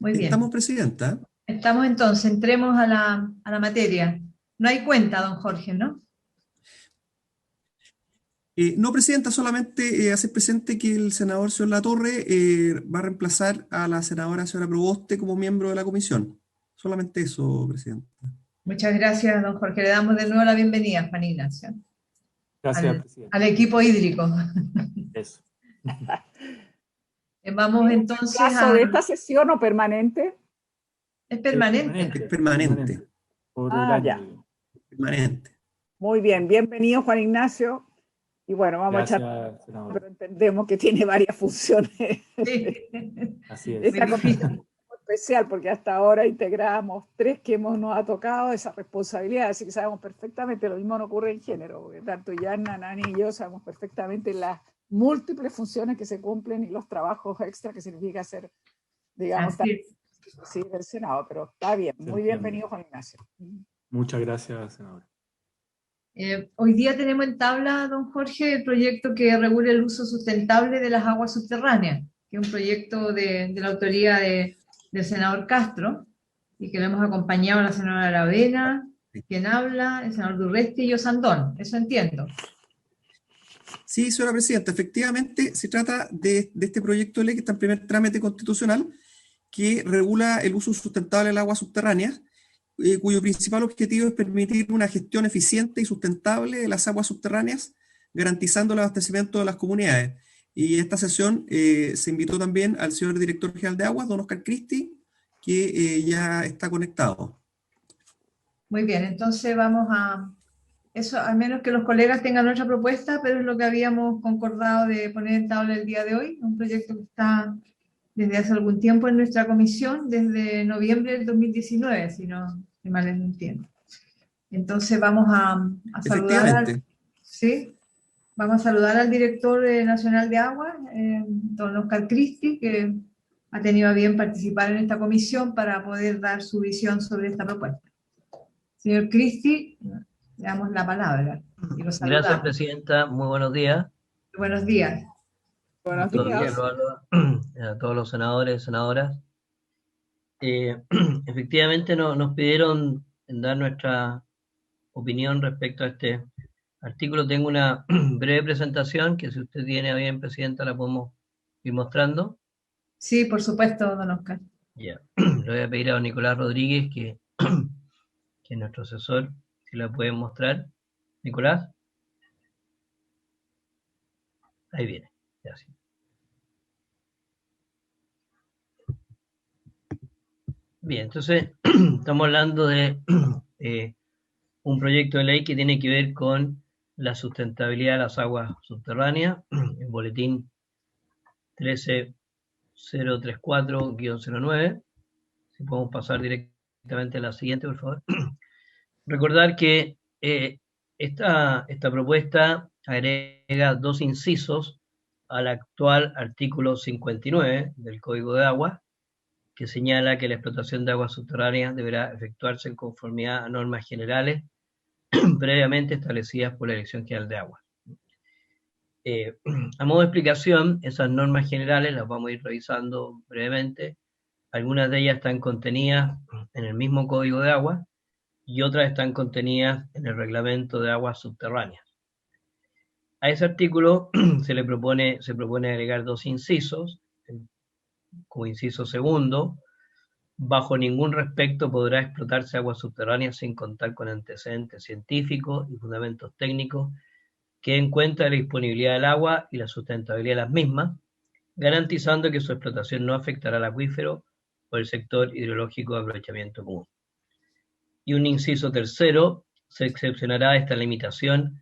Muy bien. Estamos, presidenta. Estamos entonces, entremos a la materia. No hay cuenta, don Jorge, ¿no? No, presidenta, solamente hacer presente que el senador señor Latorre va a reemplazar a la senadora señora Proboste como miembro de la comisión. Solamente eso, presidenta. Muchas gracias, don Jorge. Le damos de nuevo la bienvenida, Juan Ignacio, Gracias, al presidente. equipo hídrico. Eso. Vamos ¿Es un entonces reemplazo a... de esta sesión o permanente? Es Es permanente. Es permanente, permanente, por el Ah, año, ya. digo. permanente. Muy bien. Bienvenido, Juan Ignacio. Y bueno, vamos a echar, Gracias, senador. pero entendemos que tiene varias funciones. Sí. Así es. Muy Esta comisión difícil. es muy especial porque hasta ahora integramos tres que nos ha tocado esa responsabilidad, así que sabemos perfectamente, lo mismo no ocurre en género, porque tanto Yanna, Nani y yo sabemos perfectamente las múltiples funciones que se cumplen y los trabajos extra que significa hacer, digamos, Así es. sí, del Senado, pero está bien. Se Muy entiende. bienvenido, Juan Ignacio. Muchas gracias, senador. Hoy día tenemos en tabla, don Jorge, el proyecto que regula el uso sustentable de las aguas subterráneas, que es un proyecto de la autoría del senador Castro, y que lo hemos acompañado a la senadora Aravena, quien habla, el senador Durresti y yo Sandón, eso entiendo. Sí, señora presidenta, efectivamente se trata de este proyecto de ley que está en primer trámite constitucional, que regula el uso sustentable del agua subterránea, cuyo principal objetivo es permitir una gestión eficiente y sustentable de las aguas subterráneas, garantizando el abastecimiento de las comunidades. Y en esta sesión se invitó también al señor director general de aguas, don Oscar Cristi, que ya está conectado. Muy bien, entonces vamos a... Eso, al menos que los colegas tengan otra propuesta, pero es lo que habíamos concordado de poner en tabla el día de hoy, un proyecto que está desde hace algún tiempo en nuestra comisión, desde noviembre del 2019, si mal no entiendo. Entonces vamos a saludar Efectivamente. ¿sí? Vamos a saludar al director nacional de Aguas, don Oscar Cristi, que ha tenido a bien participar en esta comisión para poder dar su visión sobre esta propuesta. Señor Cristi, le damos la palabra y lo Gracias, saludamos. presidenta. Muy buenos días. Buenos días. Buenos Buenos días, días. a todos los senadores y senadoras. Efectivamente, nos pidieron dar nuestra opinión respecto a este artículo. Tengo una breve presentación que, si usted tiene a bien, presidenta, la podemos ir mostrando. Sí, por supuesto, don Oscar. Ya. Le voy a pedir a don Nicolás Rodríguez, que es nuestro asesor, si la pueden mostrar. Nicolás. Ahí viene. Gracias. Bien, entonces estamos hablando de un proyecto de ley que tiene que ver con la sustentabilidad de las aguas subterráneas, el boletín 13034-09. Si podemos pasar directamente a la siguiente, por favor. Recordar que esta propuesta agrega dos incisos al actual artículo 59 del Código de Aguas, que señala que la explotación de aguas subterráneas deberá efectuarse en conformidad a normas generales previamente establecidas por la Dirección General de Aguas. A modo de explicación, esas normas generales las vamos a ir revisando brevemente. Algunas de ellas están contenidas en el mismo Código de Aguas y otras están contenidas en el Reglamento de Aguas Subterráneas. A ese artículo se propone agregar dos incisos. Como inciso segundo, bajo ningún respecto podrá explotarse aguas subterráneas sin contar con antecedentes científicos y fundamentos técnicos que den cuenta de la disponibilidad del agua y la sustentabilidad de las mismas, garantizando que su explotación no afectará al acuífero o el sector hidrológico de aprovechamiento común. Y un inciso tercero, se excepcionará esta limitación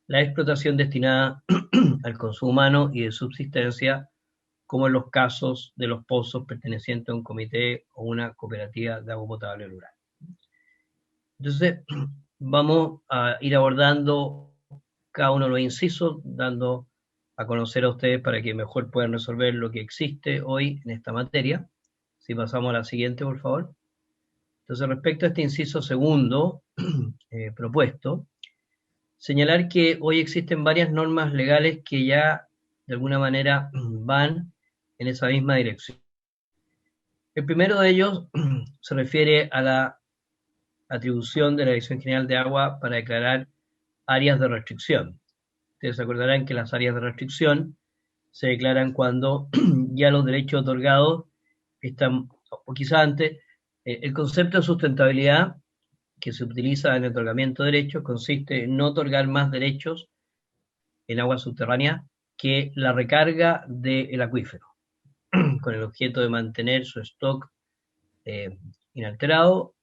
la explotación destinada al consumo humano y de subsistencia, como en los casos de los pozos pertenecientes a un comité o una cooperativa de agua potable rural. Entonces, vamos a ir abordando cada uno de los incisos, dando a conocer a ustedes para que mejor puedan resolver lo que existe hoy en esta materia. Si pasamos a la siguiente, por favor. Entonces, respecto a este inciso segundo propuesto, señalar que hoy existen varias normas legales que ya de alguna manera van en esa misma dirección. El primero de ellos se refiere a la atribución de la Dirección General de Agua para declarar áreas de restricción. Ustedes se acordarán que las áreas de restricción se declaran cuando ya los derechos otorgados están, o quizá antes, el concepto de sustentabilidad que se utiliza en el otorgamiento de derechos consiste en no otorgar más derechos en agua subterránea que la recarga del acuífero, con el objeto de mantener su stock inalterado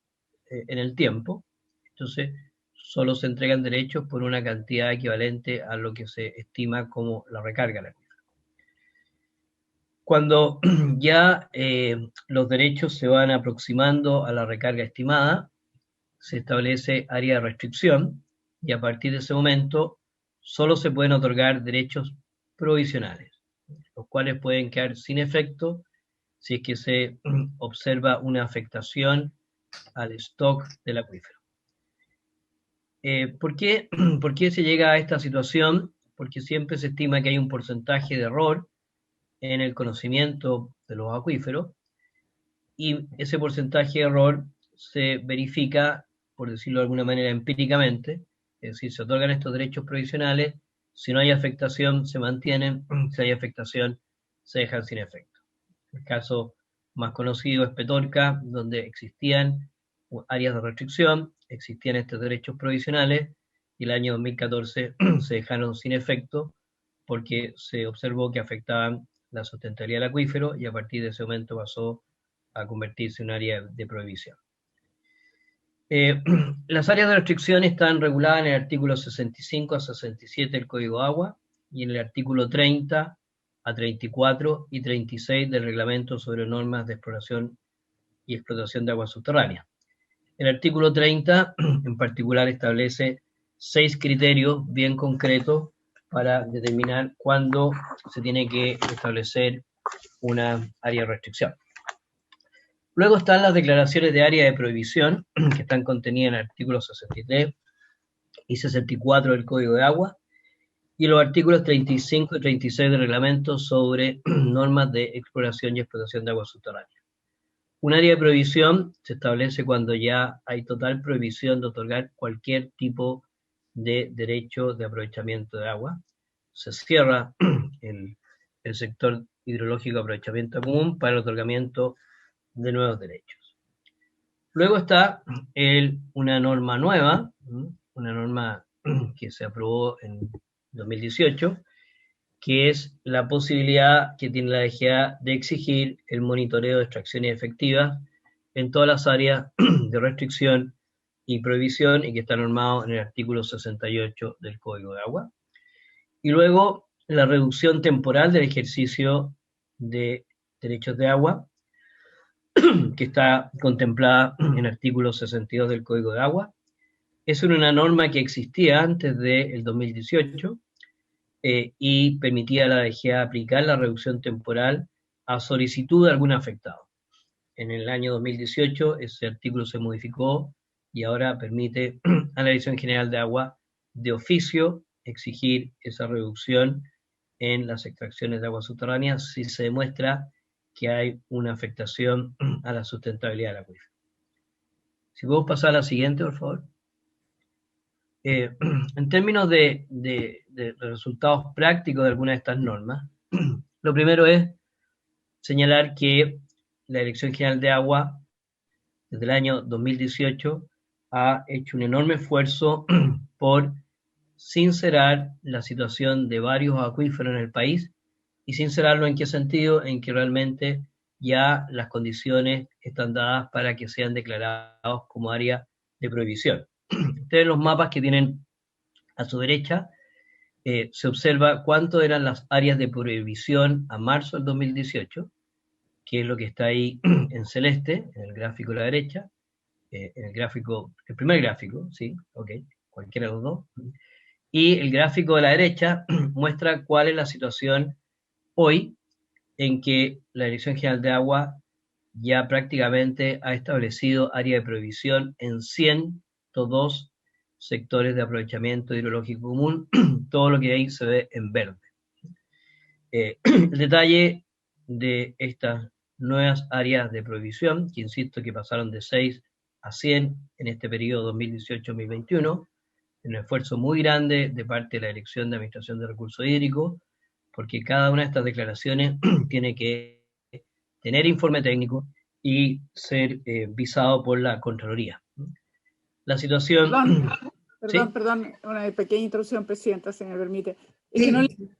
en el tiempo. Entonces, solo se entregan derechos por una cantidad equivalente a lo que se estima como la recarga del acuífero. Cuando ya los derechos se van aproximando a la recarga estimada, se establece área de restricción y a partir de ese momento solo se pueden otorgar derechos provisionales, los cuales pueden quedar sin efecto si es que se observa una afectación al stock del acuífero. ¿Por qué se llega a esta situación? Porque siempre se estima que hay un porcentaje de error en el conocimiento de los acuíferos y ese porcentaje de error se verifica, por decirlo de alguna manera, empíricamente, es decir, se otorgan estos derechos provisionales, si no hay afectación se mantienen, si hay afectación se dejan sin efecto. El caso más conocido es Petorca, donde existían áreas de restricción, existían estos derechos provisionales y el año 2014 se dejaron sin efecto porque se observó que afectaban la sustentabilidad del acuífero y a partir de ese momento pasó a convertirse en un área de prohibición. Las áreas de restricción están reguladas en el artículo 65 a 67 del Código de Agua y en el artículo 30 a 34 y 36 del Reglamento sobre normas de exploración y explotación de aguas subterráneas. El artículo 30 en particular establece 6 criterios bien concretos para determinar cuándo se tiene que establecer una área de restricción. Luego están las declaraciones de área de prohibición, que están contenidas en el artículo 63 y 64 del Código de Agua, y los artículos 35 y 36 del Reglamento sobre normas de exploración y explotación de aguas subterráneas. Un área de prohibición se establece cuando ya hay total prohibición de otorgar cualquier tipo de derecho de aprovechamiento de agua. Se cierra el sector hidrológico de aprovechamiento común para el otorgamiento de nuevos derechos. Luego está una norma nueva, una norma que se aprobó en 2018, que es la posibilidad que tiene la DGA de exigir el monitoreo de extracciones efectivas en todas las áreas de restricción y prohibición y que está normado en el artículo 68 del Código de Agua. Y luego la reducción temporal del ejercicio de derechos de agua, que está contemplada en el artículo 62 del Código de Agua. Es una norma que existía antes del 2018 y permitía a la DGA aplicar la reducción temporal a solicitud de algún afectado. En el año 2018 ese artículo se modificó y ahora permite a la Dirección General de Agua de oficio exigir esa reducción en las extracciones de aguas subterráneas si se demuestra que hay una afectación a la sustentabilidad del acuífero. Si podemos pasar a la siguiente, por favor. En términos de resultados prácticos de algunas de estas normas, lo primero es señalar que la Dirección General de Agua, desde el año 2018, ha hecho un enorme esfuerzo por sincerar la situación de varios acuíferos en el país. ¿Y sincerarlo en qué sentido? En que realmente ya las condiciones están dadas para que sean declarados como área de prohibición. Ustedes los mapas que tienen a su derecha, se observa cuánto eran las áreas de prohibición a marzo del 2018, que es lo que está ahí en celeste, en el gráfico de la derecha, en el gráfico, el primer gráfico, sí, ok, cualquiera de los dos, y el gráfico de la derecha muestra cuál es la situación hoy en que la Dirección General de Agua ya prácticamente ha establecido área de prohibición en 102 sectores de aprovechamiento hidrológico común, todo lo que ahí se ve en verde. El detalle de estas nuevas áreas de prohibición, que insisto que pasaron de 6 a 100 en este periodo 2018-2021, un esfuerzo muy grande de parte de la Dirección de Administración de Recursos Hídricos, porque cada una de estas declaraciones tiene que tener informe técnico y ser visado por la Contraloría. La situación... Perdón, una pequeña introducción, Presidenta, si me permite. Es Sí. que no le entiendo.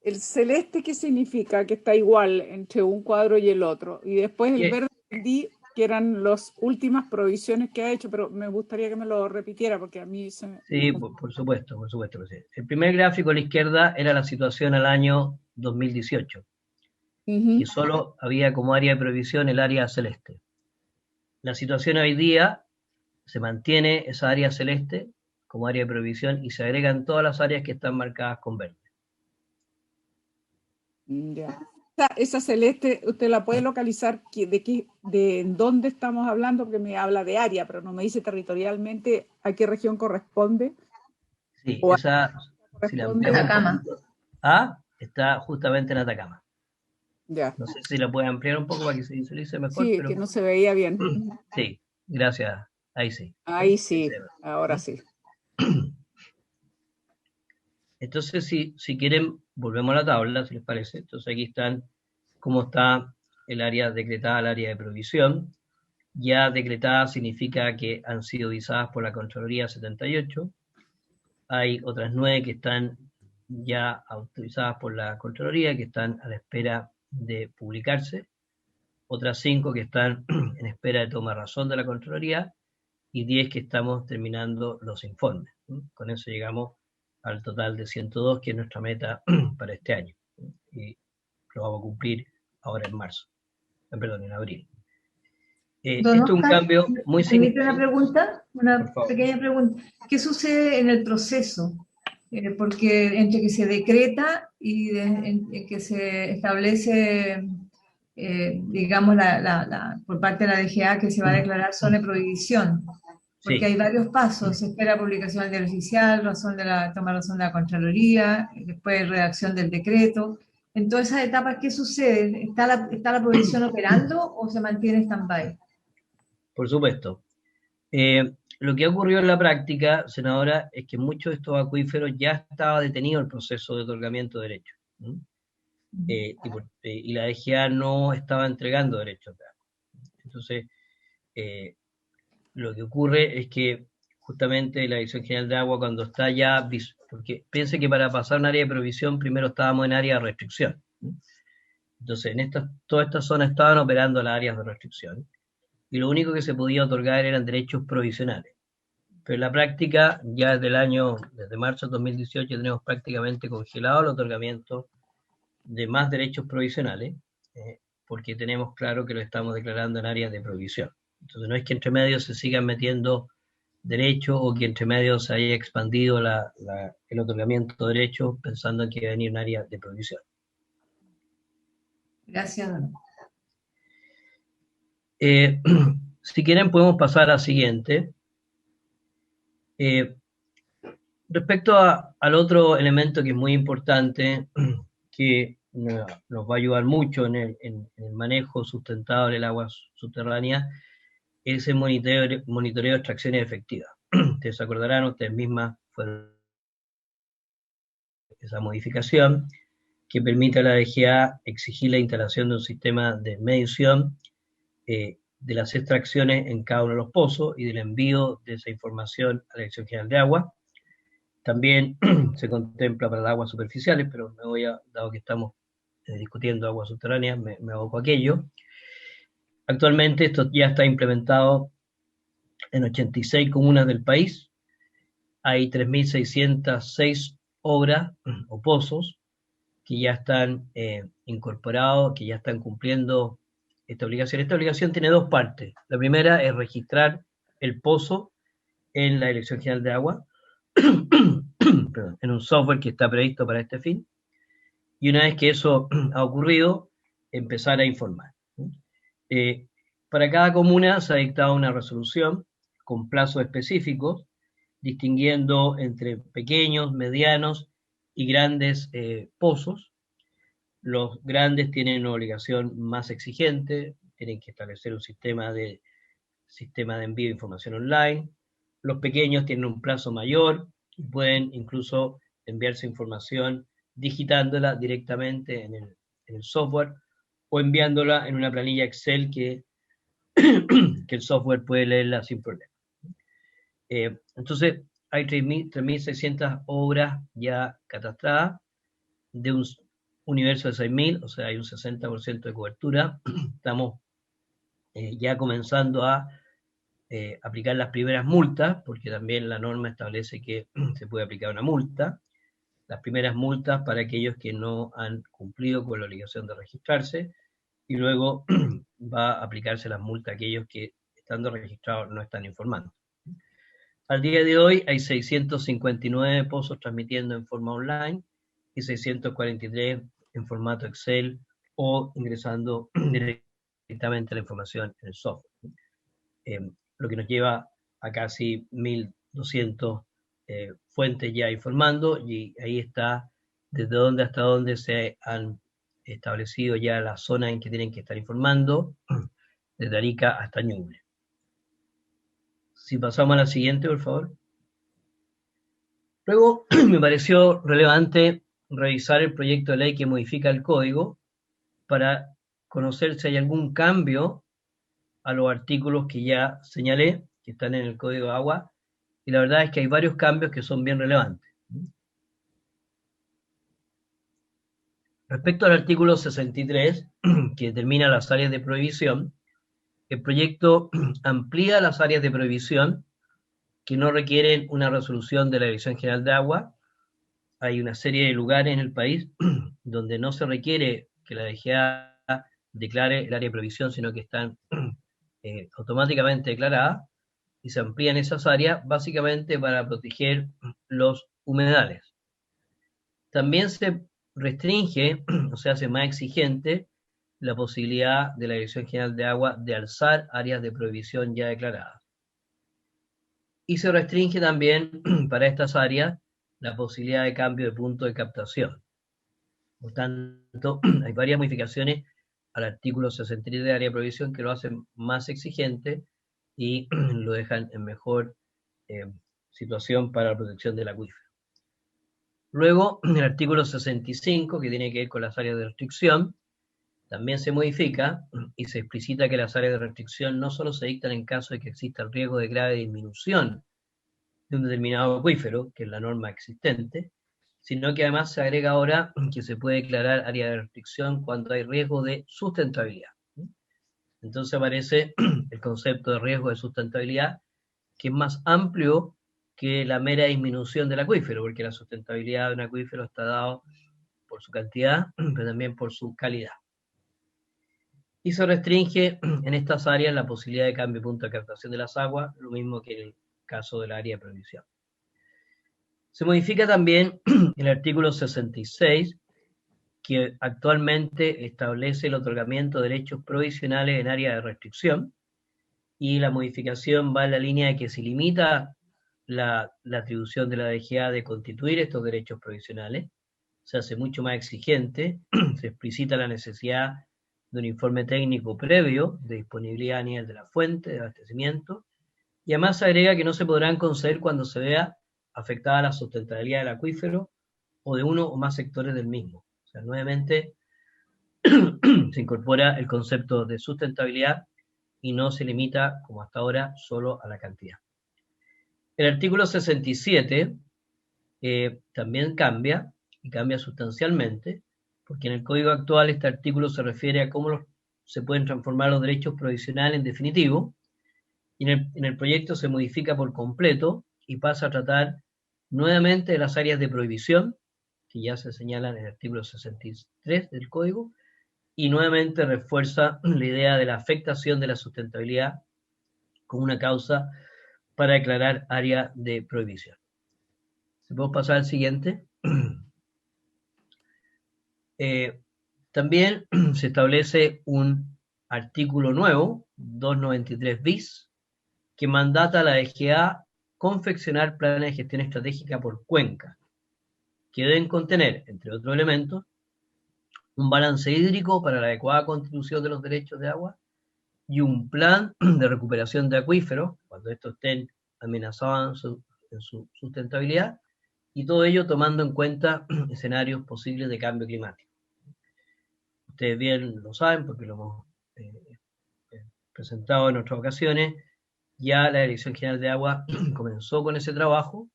El celeste, ¿qué significa? Que está igual entre un cuadro y el otro. Y después el verde entendí que eran las últimas provisiones que ha hecho, pero me gustaría que me lo repitiera porque a mí se me... Sí, por supuesto, Presidente. El primer gráfico a la izquierda era la situación al año 2018, que solo había como área de prohibición el área celeste. La situación hoy día se mantiene esa área celeste como área de prohibición y se agregan todas las áreas que están marcadas con verde. Ya. Esa celeste, ¿usted la puede localizar de dónde estamos hablando? Porque me habla de área, pero no me dice territorialmente a qué región corresponde. Sí, O esa, si la ampliamos Atacama. está justamente en Atacama. Ya. No sé si la puede ampliar un poco para que se visualice mejor. Sí, pero... que no se veía bien. Sí, gracias. Ahí sí. Ahí sí, ahora sí. Entonces, si quieren, volvemos a la tabla, si les parece. Entonces aquí están cómo está el área decretada, el área de provisión. Ya decretada significa que han sido visadas por la Contraloría 78. Hay otras 9 que están ya autorizadas por la Contraloría, que están a la espera de publicarse. Otras 5 que están en espera de toma de razón de la Contraloría y 10 que estamos terminando los informes. Con eso llegamos al total de 102, que es nuestra meta para este año. Y lo vamos a cumplir ahora en marzo. Perdón, en abril. Esto es un cambio muy significativo. Una pequeña pregunta. ¿Qué sucede en el proceso? Porque entre que se decreta y en que se establece, digamos, por parte de la DGA que se va a declarar zona de prohibición, porque Sí. hay varios pasos: se espera publicación del diario oficial, toma razón de la Contraloría, después redacción del decreto. En todas esas etapas, ¿qué sucede? ¿Está la prohibición operando o se mantiene stand-by? Por supuesto. Lo que ha ocurrido en la práctica, senadora, es que muchos de estos acuíferos ya estaba detenido el proceso de otorgamiento de derechos. Y la DGA no estaba entregando derechos. Entonces, lo que ocurre es que justamente la Dirección General de Agua, cuando está ya, porque piense que para pasar un área de provisión primero estábamos en área de restricción. Entonces, todas estas zonas estaban operando las áreas de restricción y lo único que se podía otorgar eran derechos provisionales. Pero en la práctica, ya desde marzo de 2018, tenemos prácticamente congelado el otorgamiento de más derechos provisionales, porque tenemos claro que lo estamos declarando en áreas de provisión. Entonces no es que entre medio se sigan metiendo derechos o que entre medio se haya expandido el otorgamiento de derechos pensando en que va a venir un área de provisión. Gracias, don. Si quieren podemos pasar a la siguiente. Respecto al otro elemento que es muy importante, que nos va a ayudar mucho en el manejo sustentable del agua subterránea, es el monitoreo de extracciones efectivas. Ustedes se acordarán, ustedes mismas fueron esa modificación que permite a la DGA exigir la instalación de un sistema de medición de las extracciones en cada uno de los pozos y del envío de esa información a la Dirección General de Agua. También se contempla para las aguas superficiales, pero dado que estamos discutiendo aguas subterráneas, me aboco a aquello. Actualmente esto ya está implementado en 86 comunas del país. Hay 3.606 obras o pozos que ya están incorporados, que ya están cumpliendo esta obligación. Esta obligación tiene dos partes. La primera es registrar el pozo en la Dirección General de Agua, en un software que está previsto para este fin. Y una vez que eso ha ocurrido, empezar a informar. Para cada comuna se ha dictado una resolución con plazos específicos, distinguiendo entre pequeños, medianos y grandes pozos. Los grandes tienen una obligación más exigente, tienen que establecer un sistema de envío de información online. Los pequeños tienen un plazo mayor y pueden incluso enviarse información digitándola directamente en el software o enviándola en una planilla Excel que el software puede leerla sin problema. Entonces, hay 3.600 obras ya catastradas de un universo de 6.000, o sea, hay un 60% de cobertura. Estamos ya comenzando a aplicar las primeras multas, porque también la norma establece que se puede aplicar una multa. Las primeras multas para aquellos que no han cumplido con la obligación de registrarse, y luego va a aplicarse las multas a aquellos que, estando registrados, no están informando. Al día de hoy hay 659 pozos transmitiendo en forma online y 643 en formato Excel o ingresando directamente la información en el software. Lo que nos lleva a casi 1.200 fuentes ya informando, y ahí está desde dónde hasta dónde se han establecido ya las zonas en que tienen que estar informando, desde Arica hasta Ñuble. Si pasamos a la siguiente, por favor. Luego, me pareció relevante revisar el proyecto de ley que modifica el código para conocer si hay algún cambio a los artículos que ya señalé, que están en el Código de Agua, y la verdad es que hay varios cambios que son bien relevantes. Respecto al artículo 63, que determina las áreas de prohibición, el proyecto amplía las áreas de prohibición que no requieren una resolución de la Dirección General de Agua. Hay una serie de lugares en el país donde no se requiere que la DGA declare el área de prohibición, sino que están automáticamente declaradas, y se amplían esas áreas básicamente para proteger los humedales. También se restringe, o sea, hace más exigente la posibilidad de la Dirección General de Agua de alzar áreas de prohibición ya declaradas. Y se restringe también para estas áreas la posibilidad de cambio de punto de captación. Por tanto, hay varias modificaciones al artículo 63 de área de prohibición que lo hacen más exigente y lo dejan en mejor situación para la protección del acuífero. Luego, el artículo 65, que tiene que ver con las áreas de restricción, también se modifica y se explicita que las áreas de restricción no solo se dictan en caso de que exista el riesgo de grave disminución de un determinado acuífero, que es la norma existente, sino que además se agrega ahora que se puede declarar área de restricción cuando hay riesgo de sustentabilidad. Entonces aparece el concepto de riesgo de sustentabilidad, que es más amplio que la mera disminución del acuífero, porque la sustentabilidad de un acuífero está dado por su cantidad, pero también por su calidad. Y se restringe en estas áreas la posibilidad de cambio de punto de captación de las aguas, lo mismo que en el caso del área de prohibición. Se modifica también el artículo 66, que actualmente establece el otorgamiento de derechos provisionales en área de restricción, y la modificación va en la línea de que se limita la atribución de la DGA de constituir estos derechos provisionales, se hace mucho más exigente, se explicita la necesidad de un informe técnico previo de disponibilidad a nivel de la fuente de abastecimiento, y además se agrega que no se podrán conceder cuando se vea afectada la sustentabilidad del acuífero o de uno o más sectores del mismo. O sea, nuevamente se incorpora el concepto de sustentabilidad y no se limita, como hasta ahora, solo a la cantidad. El artículo 67 también cambia, y cambia sustancialmente, porque en el código actual este artículo se refiere a cómo se pueden transformar los derechos provisionales en definitivo, y en el proyecto se modifica por completo y pasa a tratar nuevamente de las áreas de prohibición, que ya se señalan en el artículo 63 del código, y nuevamente refuerza la idea de la afectación de la sustentabilidad como una causa para declarar área de prohibición. ¿Se puede pasar al siguiente? También se establece un artículo nuevo, 293 bis, que mandata a la DGA confeccionar planes de gestión estratégica por cuenca, que deben contener, entre otros elementos, un balance hídrico para la adecuada constitución de los derechos de agua y un plan de recuperación de acuíferos, cuando estos estén amenazados en su sustentabilidad, y todo ello tomando en cuenta escenarios posibles de cambio climático. Ustedes bien lo saben porque lo hemos presentado en otras ocasiones. Ya la Dirección General de Agua comenzó con ese trabajo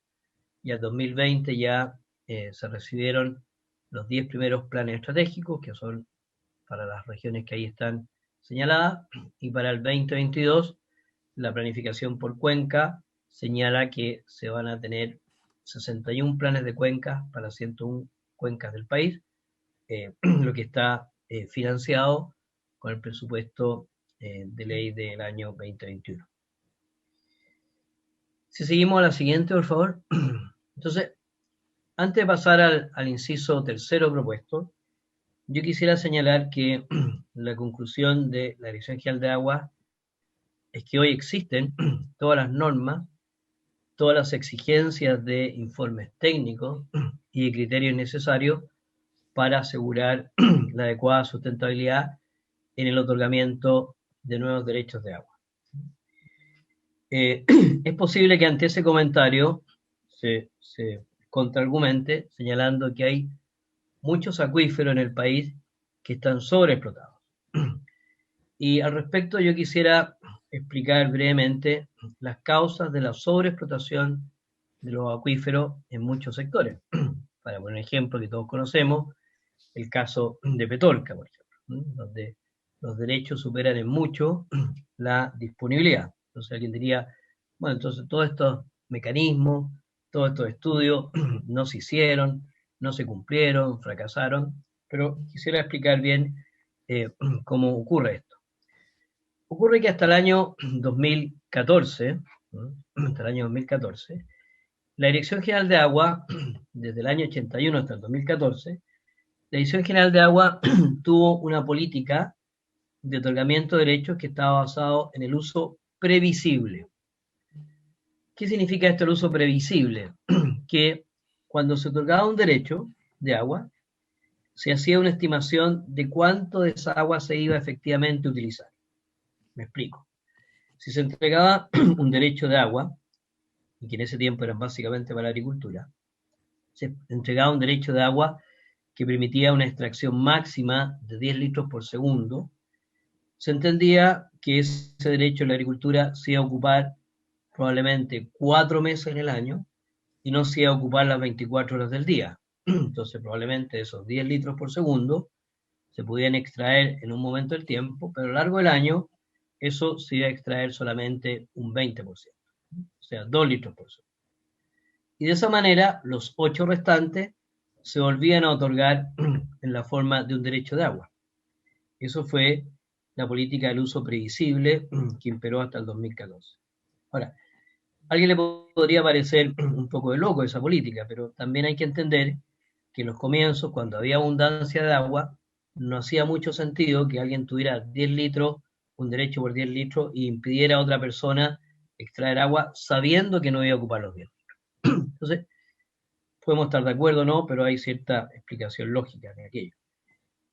y al 2020 ya se recibieron los 10 primeros planes estratégicos, que son para las regiones que ahí están señaladas, y para el 2022 la planificación por cuenca señala que se van a tener 61 planes de cuencas para 101 cuencas del país, lo que está financiado con el presupuesto de ley del año 2021. Si seguimos a la siguiente, por favor. Entonces, antes de pasar al inciso tercero propuesto, yo quisiera señalar que la conclusión de la Dirección General de Agua es que hoy existen todas las normas, todas las exigencias de informes técnicos y de criterios necesarios para asegurar la adecuada sustentabilidad en el otorgamiento de nuevos derechos de agua. Es posible que ante ese comentario se contraargumente señalando que hay muchos acuíferos en el país que están sobreexplotados. Y al respecto yo quisiera explicar brevemente las causas de la sobreexplotación de los acuíferos en muchos sectores. Para poner un ejemplo que todos conocemos, el caso de Petorca, por ejemplo, donde los derechos superan en mucho la disponibilidad. Entonces alguien diría, bueno, entonces todos estos mecanismos, todos estos estudios no se hicieron, no se cumplieron, fracasaron, pero quisiera explicar bien cómo ocurre esto. Ocurre que hasta el año 2014, la Dirección General de Agua, desde el año 81 hasta el 2014, la Dirección General de Agua tuvo una política de otorgamiento de derechos que estaba basado en el uso previsible. ¿Qué significa esto, el uso previsible? Que cuando se otorgaba un derecho de agua, se hacía una estimación de cuánto de esa agua se iba efectivamente a utilizar. Me explico. Si se entregaba un derecho de agua, y que en ese tiempo era básicamente para la agricultura, se entregaba un derecho de agua que permitía una extracción máxima de 10 litros por segundo, se entendía que ese derecho en la agricultura se iba a ocupar probablemente 4 meses en el año y no se iba a ocupar las 24 horas del día. Entonces probablemente esos 10 litros por segundo se podían extraer en un momento del tiempo, pero a lo largo del año eso se iba a extraer solamente un 20%, o sea, 2 litros por segundo. Y de esa manera los 8 restantes se volvían a otorgar en la forma de un derecho de agua. Eso fue la política del uso previsible que imperó hasta el 2014. Ahora, a alguien le podría parecer un poco de loco esa política, pero también hay que entender que en los comienzos, cuando había abundancia de agua, no hacía mucho sentido que alguien tuviera 10 litros, un derecho por 10 litros, y impidiera a otra persona extraer agua sabiendo que no iba a ocupar los 10 litros. Entonces, podemos estar de acuerdo o no, pero hay cierta explicación lógica de aquello.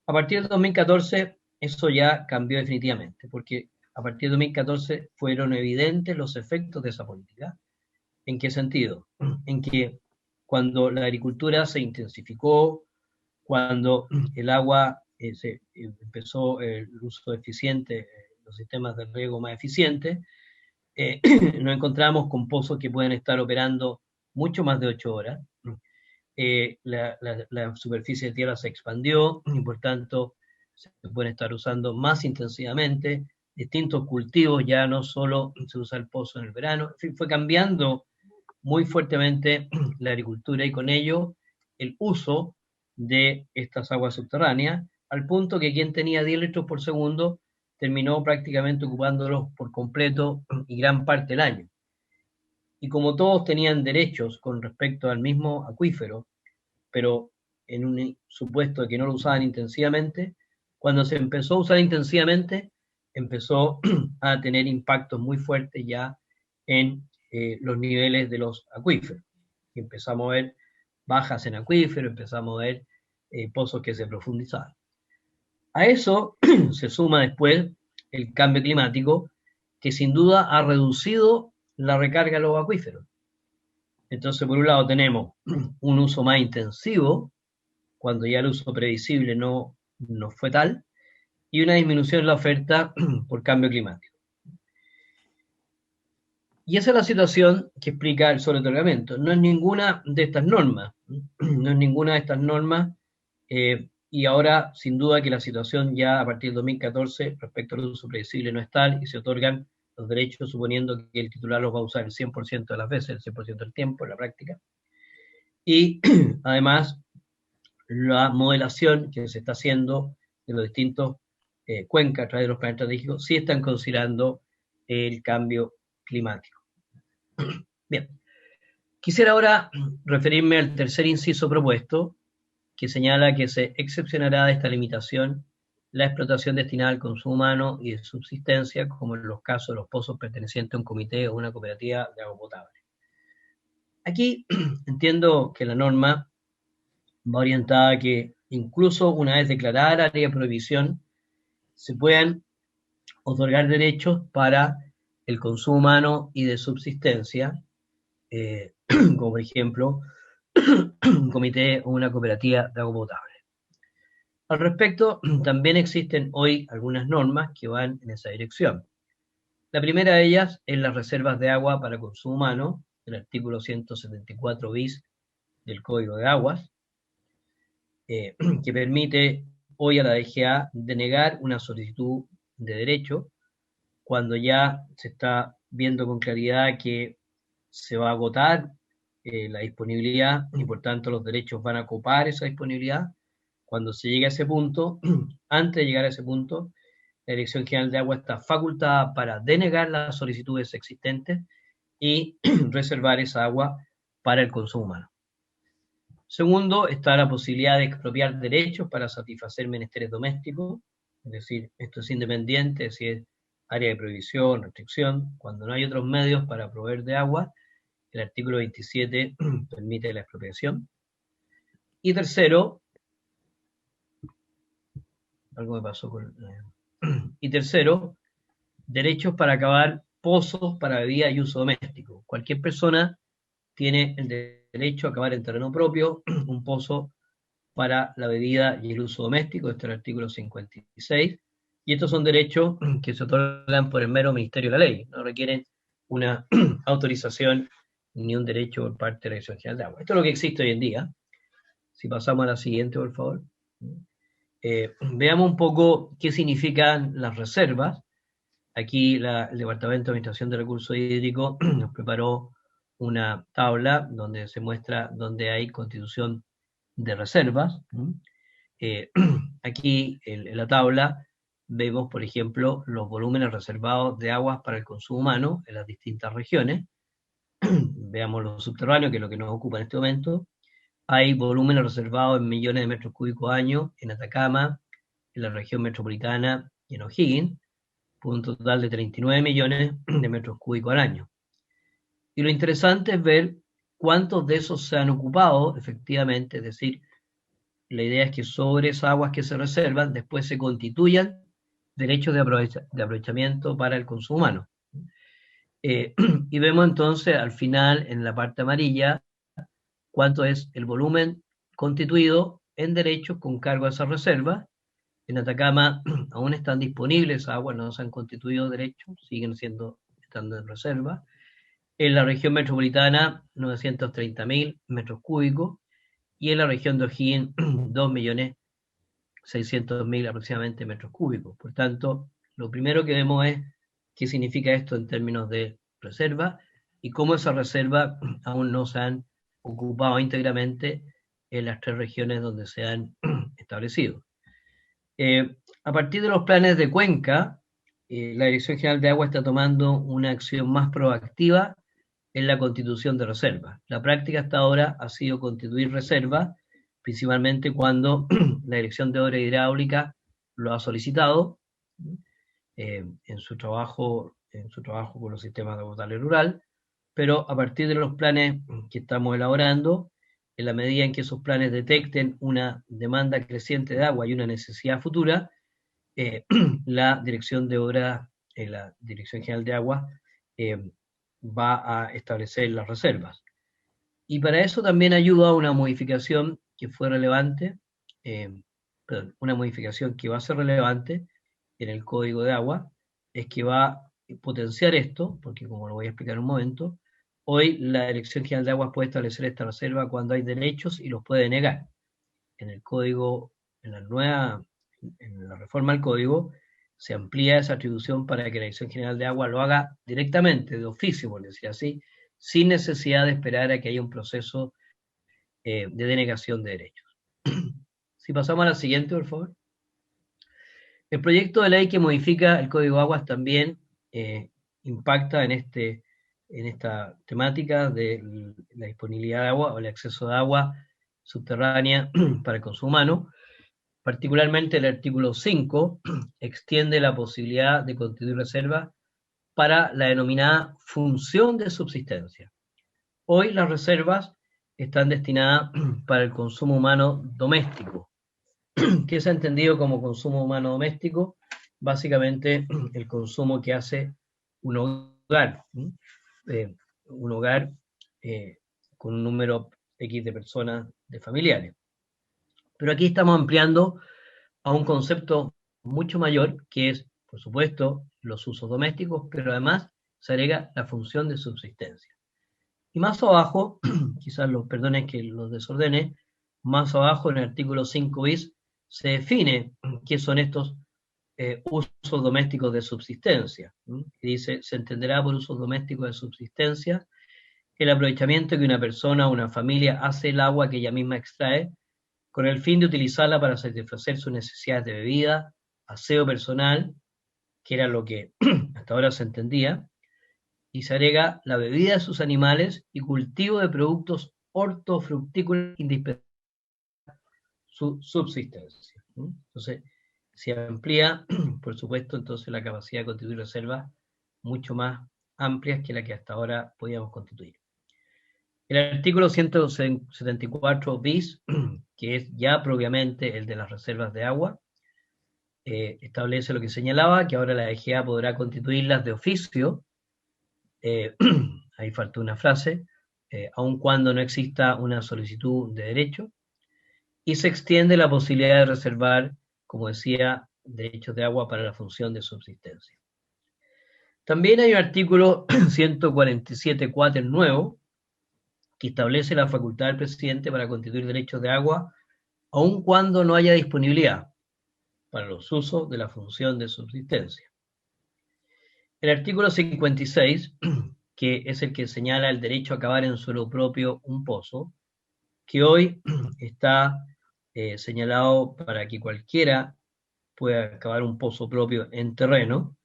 A partir del 2014, eso ya cambió definitivamente, porque a partir de 2014 fueron evidentes los efectos de esa política. ¿En qué sentido? En que cuando la agricultura se intensificó, cuando el agua empezó el uso eficiente, los sistemas de riego más eficientes, nos encontramos con pozos que pueden estar operando mucho más de 8 horas. La superficie de tierra se expandió y por tanto se pueden estar usando más intensivamente distintos cultivos, ya no solo se usa el pozo en el verano. En fin, fue cambiando muy fuertemente la agricultura y con ello el uso de estas aguas subterráneas, al punto que quien tenía 10 litros por segundo terminó prácticamente ocupándolos por completo y gran parte del año. Y como todos tenían derechos con respecto al mismo acuífero, pero en un supuesto de que no lo usaban intensivamente, cuando se empezó a usar intensivamente, empezó a tener impactos muy fuertes ya en los niveles de los acuíferos. Y empezamos a ver bajas en acuíferos, empezamos a ver pozos que se profundizaban. A eso se suma después el cambio climático, que sin duda ha reducido la recarga de los acuíferos. Entonces, por un lado tenemos un uso más intensivo, cuando ya el uso previsible no fue tal, y una disminución en la oferta por cambio climático. Y esa es la situación que explica el sobreotorgamiento. No es ninguna de estas normas, y ahora, sin duda, que la situación ya a partir del 2014 respecto al uso previsible no es tal, y se otorgan los derechos suponiendo que el titular los va a usar el 100% de las veces, el 100% del tiempo en la práctica. Y además, la modelación que se está haciendo de los distintos cuencas a través de los planes estratégicos sí están considerando el cambio climático. Bien, quisiera ahora referirme al tercer inciso propuesto, que señala que se excepcionará de esta limitación la explotación destinada al consumo humano y de subsistencia, como en los casos de los pozos pertenecientes a un comité o una cooperativa de agua potable. Aquí entiendo que la norma va orientada a que incluso una vez declarada el área de prohibición, se puedan otorgar derechos para el consumo humano y de subsistencia, como por ejemplo un comité o una cooperativa de agua potable. Al respecto, también existen hoy algunas normas que van en esa dirección. La primera de ellas es las reservas de agua para consumo humano, el artículo 174 bis del Código de Aguas, que permite hoy a la DGA denegar una solicitud de derecho cuando ya se está viendo con claridad que se va a agotar la disponibilidad y por tanto los derechos van a copar esa disponibilidad. Cuando se llegue a ese punto, antes de llegar a ese punto, la Dirección General de Agua está facultada para denegar las solicitudes existentes y reservar esa agua para el consumo humano. Segundo, está la posibilidad de expropiar derechos para satisfacer menesteres domésticos, es decir, esto es independiente si es área de prohibición, restricción, cuando no hay otros medios para proveer de agua, el artículo 27 permite la expropiación. Y tercero, algo me pasó con... Y tercero, derechos para acabar pozos para bebida y uso doméstico. Cualquier persona tiene el derecho a acabar en terreno propio un pozo para la bebida y el uso doméstico, este es el artículo 56, y estos son derechos que se otorgan por el mero Ministerio de la Ley, no requieren una autorización ni un derecho por parte de la Dirección General de Agua. Esto es lo que existe hoy en día. Si pasamos a la siguiente, por favor. Veamos un poco qué significan las reservas. Aquí el Departamento de Administración de Recursos Hídricos nos preparó una tabla donde se muestra dónde hay constitución de reservas. Aquí en la tabla vemos, por ejemplo, los volúmenes reservados de aguas para el consumo humano en las distintas regiones. Veamos los subterráneos, que es lo que nos ocupa en este momento. Hay volúmenes reservados en millones de metros cúbicos año en Atacama, en la región metropolitana y en O'Higgins, por un total de 39 millones de metros cúbicos al año. Y lo interesante es ver cuántos de esos se han ocupado efectivamente, es decir, la idea es que sobre esas aguas que se reservan después se constituyan derechos de aprovechamiento para el consumo humano. Y vemos entonces al final, en la parte amarilla, cuánto es el volumen constituido en derechos con cargo a esa reserva. En Atacama aún están disponibles esas aguas, no se han constituido derechos, siguen estando en reserva. En la región metropolitana, 930.000 metros cúbicos, y en la región de O'Higgins, 2.600.000 aproximadamente metros cúbicos. Por tanto, lo primero que vemos es qué significa esto en términos de reserva y cómo esas reservas aún no se han ocupado íntegramente en las 3 regiones donde se han establecido. A partir de los planes de cuenca, la Dirección General de Agua está tomando una acción más proactiva en la constitución de reservas. La práctica hasta ahora ha sido constituir reservas, principalmente cuando la Dirección de Obras Hidráulicas lo ha solicitado en su trabajo con los sistemas de agua potable rural, pero a partir de los planes que estamos elaborando, en la medida en que esos planes detecten una demanda creciente de agua y una necesidad futura, la Dirección de Obras, la Dirección General de Agua, va a establecer las reservas. Y para eso también ayuda una modificación que fue relevante, perdón, una modificación que va a ser relevante en el Código de Agua, es que va a potenciar esto, porque como lo voy a explicar en un momento, hoy la Dirección General de Aguas puede establecer esta reserva cuando hay derechos y los puede negar. En el Código, en la reforma al Código, se amplía esa atribución para que la Dirección General de Agua lo haga directamente, de oficio, por decir así, sin necesidad de esperar a que haya un proceso de denegación de derechos. Si pasamos a la siguiente, por favor. El proyecto de ley que modifica el Código de Aguas también impacta en esta temática de la disponibilidad de agua o el acceso de agua subterránea para el consumo humano. Particularmente el artículo 5 extiende la posibilidad de constituir reservas para la denominada función de subsistencia. Hoy las reservas están destinadas para el consumo humano doméstico. ¿Qué se ha entendido como consumo humano doméstico? Básicamente el consumo que hace un hogar con un número X de personas, de familiares. Pero aquí estamos ampliando a un concepto mucho mayor, que es, por supuesto, los usos domésticos, pero además se agrega la función de subsistencia. Y más abajo, quizás los perdones que los desordene, más abajo en el artículo 5 bis, se define qué son estos usos domésticos de subsistencia. Y dice, se entenderá por usos domésticos de subsistencia el aprovechamiento que una persona o una familia hace el agua que ella misma extrae, con el fin de utilizarla para satisfacer sus necesidades de bebida, aseo personal, que era lo que hasta ahora se entendía, y se agrega la bebida de sus animales y cultivo de productos hortofructícolas indispensables para su subsistencia. Entonces, se amplía, por supuesto, entonces la capacidad de constituir reservas mucho más amplias que la que hasta ahora podíamos constituir. El artículo 174 bis, que es ya propiamente el de las reservas de agua, establece lo que señalaba, que ahora la EGA podrá constituirlas de oficio, ahí faltó una frase, aun cuando no exista una solicitud de derecho, y se extiende la posibilidad de reservar, como decía, derechos de agua para la función de subsistencia. También hay un artículo 147 cuater nuevo, que establece la facultad del presidente para constituir derechos de agua, aun cuando no haya disponibilidad para los usos de la función de subsistencia. El artículo 56, que es el que señala el derecho a cavar en suelo propio un pozo, que hoy está señalado para que cualquiera pueda cavar un pozo propio en terreno.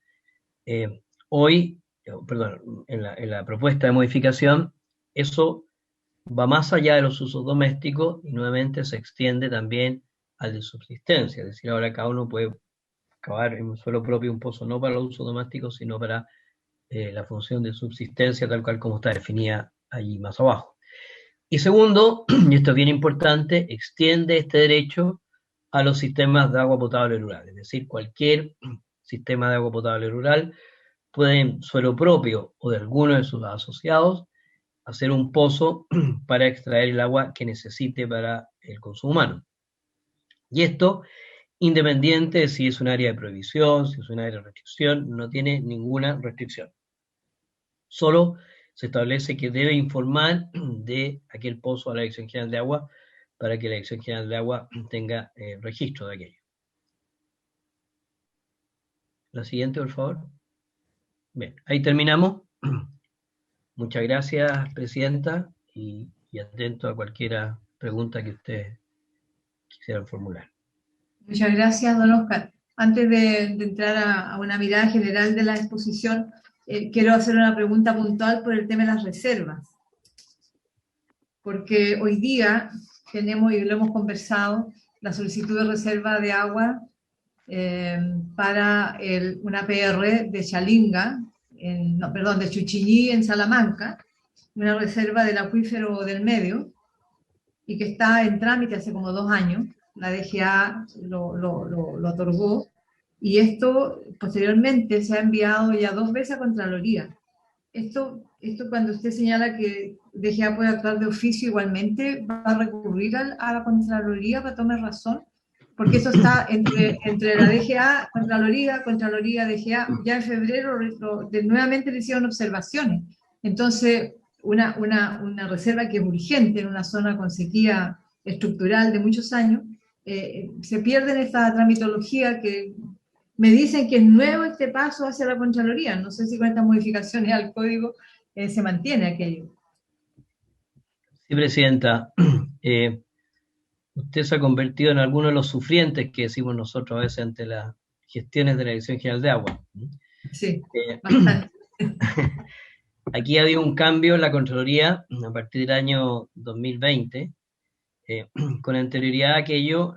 Hoy, perdón, en la propuesta de modificación, eso va más allá de los usos domésticos y nuevamente se extiende también al de subsistencia, es decir, ahora cada uno puede cavar en suelo propio un pozo no para los usos domésticos, sino para la función de subsistencia tal cual como está definida allí más abajo. Y segundo, y esto es bien importante, extiende este derecho a los sistemas de agua potable rural, es decir, cualquier sistema de agua potable rural puede en suelo propio o de alguno de sus asociados hacer un pozo para extraer el agua que necesite para el consumo humano. Y esto, independiente de si es un área de prohibición, si es un área de restricción, no tiene ninguna restricción. Solo se establece que debe informar de aquel pozo a la Dirección General de Agua para que la Dirección General de Agua tenga registro de aquello. La siguiente, por favor. Bien, ahí terminamos. Muchas gracias, Presidenta, y atento a cualquier pregunta que ustedes quisieran formular. Muchas gracias, don Oscar. Antes de entrar a una mirada general de la exposición, quiero hacer una pregunta puntual por el tema de las reservas. Porque hoy día tenemos, y lo hemos conversado, la solicitud de reserva de agua para una PR de Chalinga, de Chuchiñí en Salamanca, una reserva del acuífero del medio, y que está en trámite hace como 2 años. La DGA lo otorgó, y esto posteriormente se ha enviado ya 2 veces a Contraloría. Esto cuando usted señala que DGA puede actuar de oficio igualmente, ¿va a recurrir a la Contraloría para tomar razón? Porque eso está entre la DGA, Contraloría, DGA. Ya en febrero nuevamente le hicieron observaciones. Entonces, una reserva que es urgente en una zona con sequía estructural de muchos años, se pierde en esta tramitología que me dicen que es nuevo este paso hacia la Contraloría. No sé si con estas modificaciones al código se mantiene aquello. Sí, Presidenta. Usted se ha convertido en alguno de los sufrientes que decimos nosotros a veces ante las gestiones de la Dirección General de Agua. Sí, bastante. Aquí ha habido un cambio en la Contraloría a partir del año 2020. Con anterioridad a aquello,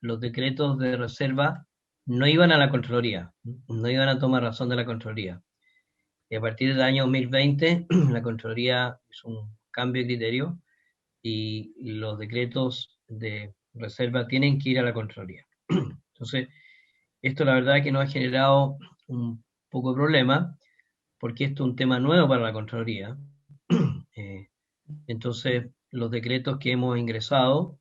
los decretos de reserva no iban a la Contraloría, no iban a tomar razón de la Contraloría. Y a partir del año 2020, la Contraloría hizo un cambio de criterio y los decretos de reserva tienen que ir a la Contraloría. Entonces, esto la verdad es que nos ha generado un poco de problema, porque esto es un tema nuevo para la Contraloría. Entonces, los decretos que hemos ingresado,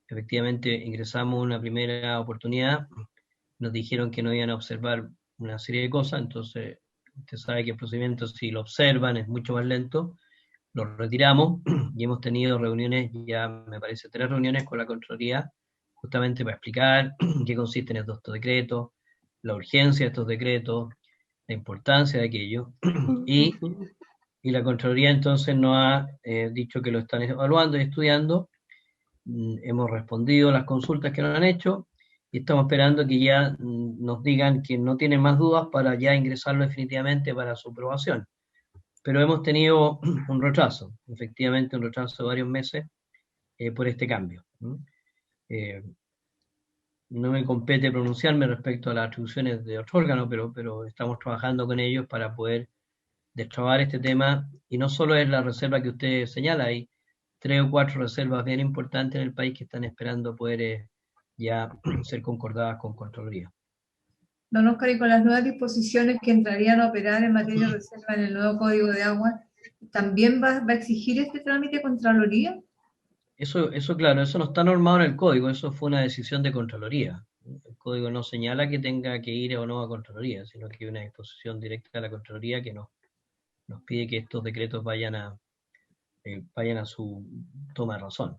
efectivamente ingresamos una primera oportunidad, nos dijeron que no iban a observar una serie de cosas, entonces usted sabe que el procedimiento, si lo observan, es mucho más lento, lo retiramos y hemos tenido reuniones, ya me parece 3 reuniones con la Contraloría, justamente para explicar qué consisten estos decretos, la urgencia de estos decretos, la importancia de aquello, y la Contraloría entonces nos ha dicho que lo están evaluando y estudiando. Hemos respondido las consultas que nos han hecho y estamos esperando que ya nos digan que no tienen más dudas para ya ingresarlo definitivamente para su aprobación. Pero hemos tenido un retraso, efectivamente un retraso de varios meses por este cambio. No me compete pronunciarme respecto a las atribuciones de otro órgano, pero estamos trabajando con ellos para poder destrabar este tema, y no solo es la reserva que usted señala, hay 3 o 4 reservas bien importantes en el país que están esperando poder ya ser concordadas con Contraloría. Don Oscar, y con las nuevas disposiciones que entrarían a operar en materia de reserva en el nuevo Código de Agua, ¿también va a exigir este trámite de Contraloría? Eso, claro, eso no está normado en el código, eso fue una decisión de Contraloría. El código no señala que tenga que ir o no a Contraloría, sino que hay una disposición directa de la Contraloría que nos pide que estos decretos vayan a su toma de razón.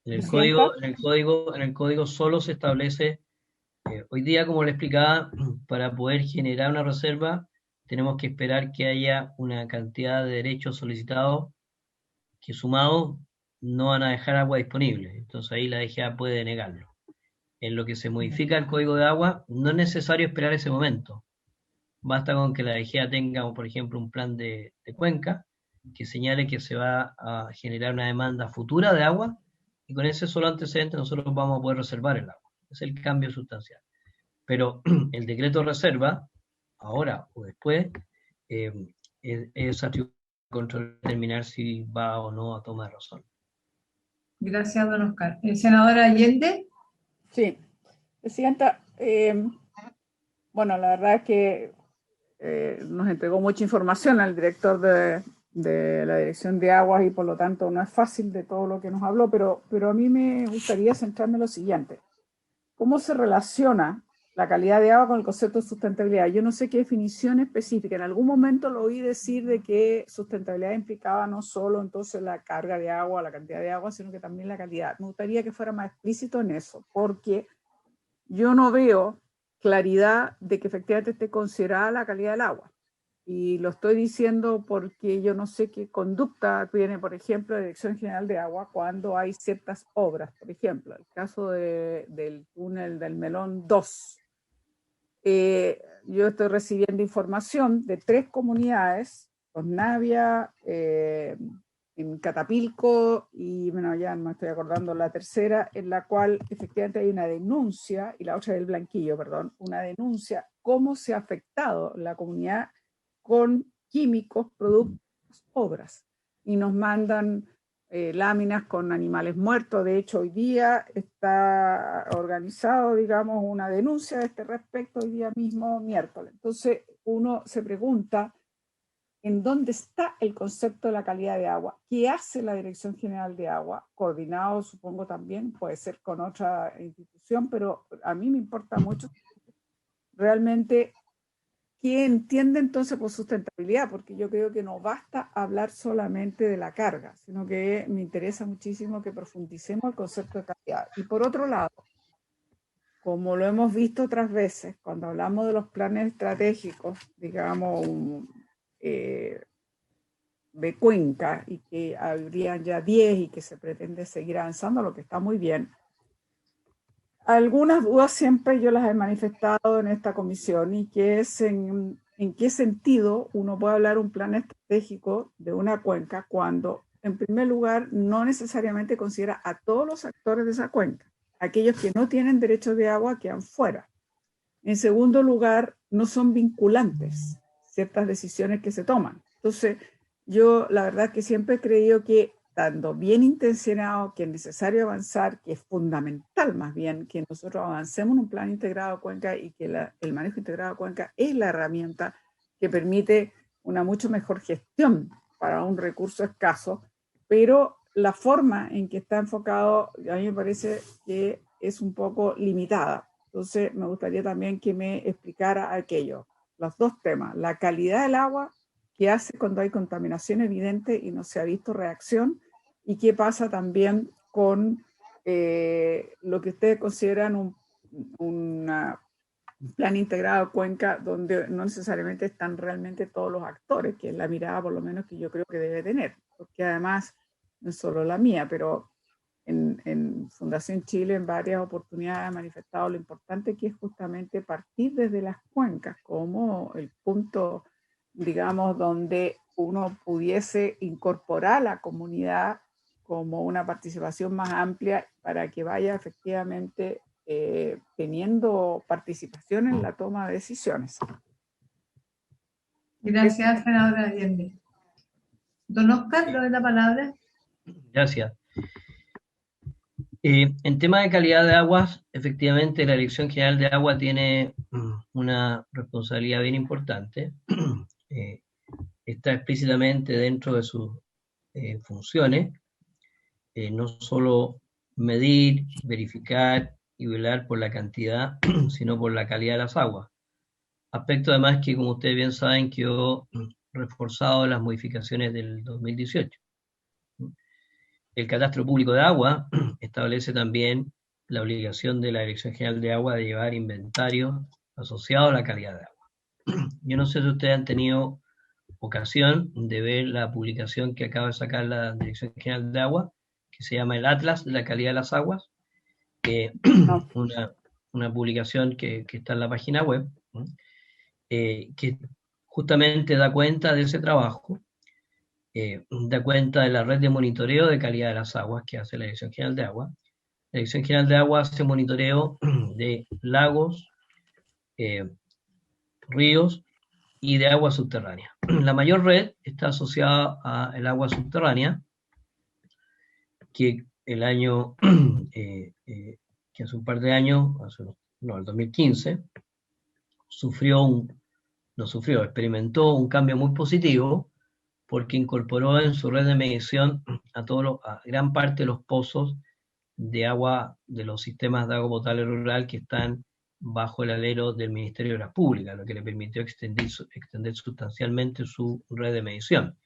En el código solo se establece, hoy día, como le explicaba, para poder generar una reserva tenemos que esperar que haya una cantidad de derechos solicitados que sumados no van a dejar agua disponible. Entonces ahí la DGA puede negarlo. En lo que se modifica el código de agua, no es necesario esperar ese momento. Basta con que la DGA tenga, por ejemplo, un plan de cuenca que señale que se va a generar una demanda futura de agua, y con ese solo antecedente nosotros vamos a poder reservar el agua. Es el cambio sustancial. Pero el decreto de reserva, ahora o después, es atribuido al control de determinar si va o no a tomar razón. Gracias, don Oscar. Senadora Allende. Sí, Presidenta, bueno, la verdad es que nos entregó mucha información al director de la Dirección de Aguas y por lo tanto no es fácil de todo lo que nos habló, pero a mí me gustaría centrarme en lo siguiente. ¿Cómo se relaciona la calidad de agua con el concepto de sustentabilidad? Yo no sé qué definición específica. En algún momento lo oí decir de que sustentabilidad implicaba no solo entonces la carga de agua, la cantidad de agua, sino que también la calidad. Me gustaría que fuera más explícito en eso, porque yo no veo claridad de que efectivamente esté considerada la calidad del agua. Y lo estoy diciendo porque yo no sé qué conducta tiene, por ejemplo, la Dirección General de Agua cuando hay ciertas obras. Por ejemplo, el caso del túnel del Melón 2. Yo estoy recibiendo información de 3 comunidades, Navia, en Catapilco y, bueno, ya no me estoy acordando la tercera, en la cual efectivamente hay una denuncia, y la otra del Blanquillo, perdón, una denuncia, cómo se ha afectado la comunidad con químicos, productos, obras. Y nos mandan láminas con animales muertos. De hecho, hoy día está organizado, digamos, una denuncia a este respecto, hoy día mismo, miércoles. Entonces, uno se pregunta, ¿en dónde está el concepto de la calidad de agua? ¿Qué hace la Dirección General de Agua? Coordinado, supongo también, puede ser con otra institución, pero a mí me importa mucho realmente qué entiende entonces por sustentabilidad, porque yo creo que no basta hablar solamente de la carga, sino que me interesa muchísimo que profundicemos el concepto de calidad. Y por otro lado, como lo hemos visto otras veces, cuando hablamos de los planes estratégicos, digamos, de cuenca, y que habrían ya 10 y que se pretende seguir avanzando, lo que está muy bien. Algunas dudas siempre yo las he manifestado en esta comisión, y que es en qué sentido uno puede hablar un plan estratégico de una cuenca cuando, en primer lugar, no necesariamente considera a todos los actores de esa cuenca. Aquellos que no tienen derecho de agua quedan fuera. En segundo lugar, no son vinculantes ciertas decisiones que se toman. Entonces, yo la verdad que siempre he creído que, estando bien intencionado, que es necesario avanzar, que es fundamental más bien que nosotros avancemos en un plan integrado de cuenca, y que el manejo integrado de cuenca es la herramienta que permite una mucho mejor gestión para un recurso escaso, pero la forma en que está enfocado a mí me parece que es un poco limitada. Entonces me gustaría también que me explicara aquello, los dos temas, la calidad del agua, qué hace cuando hay contaminación evidente y no se ha visto reacción, y qué pasa también con lo que ustedes consideran un plan integrado de cuenca, donde no necesariamente están realmente todos los actores, que es la mirada por lo menos que yo creo que debe tener, porque además no es solo la mía, pero en Fundación Chile en varias oportunidades ha manifestado lo importante que es justamente partir desde las cuencas como el punto, digamos, donde uno pudiese incorporar a la comunidad como una participación más amplia para que vaya efectivamente teniendo participación en la toma de decisiones. Gracias, senadora Allende. Don Oscar, le doy la palabra. Gracias. En tema de calidad de aguas, efectivamente la Dirección General de Agua tiene una responsabilidad bien importante. Está explícitamente dentro de sus funciones, no solo medir, verificar y velar por la cantidad, sino por la calidad de las aguas. Aspecto además que, como ustedes bien saben, quedó reforzado en las modificaciones del 2018. El Catastro Público de Agua establece también la obligación de la Dirección General de Agua de llevar inventario asociado a la calidad de agua. Yo no sé si ustedes han tenido ocasión de ver la publicación que acaba de sacar la Dirección General de Agua, que se llama el Atlas de la Calidad de las Aguas, una publicación que está en la página web, que justamente da cuenta de ese trabajo, da cuenta de la red de monitoreo de calidad de las aguas que hace la Dirección General de Agua. La Dirección General de Agua hace monitoreo de lagos, ríos y de agua subterránea. La mayor red está asociada al agua subterránea, que el año, que hace un par de años, el 2015, experimentó un cambio muy positivo, porque incorporó en su red de medición a gran parte de los pozos de agua de los sistemas de agua potable rural que están bajo el alero del Ministerio de Obras Públicas, lo que le permitió extender sustancialmente su red de medición.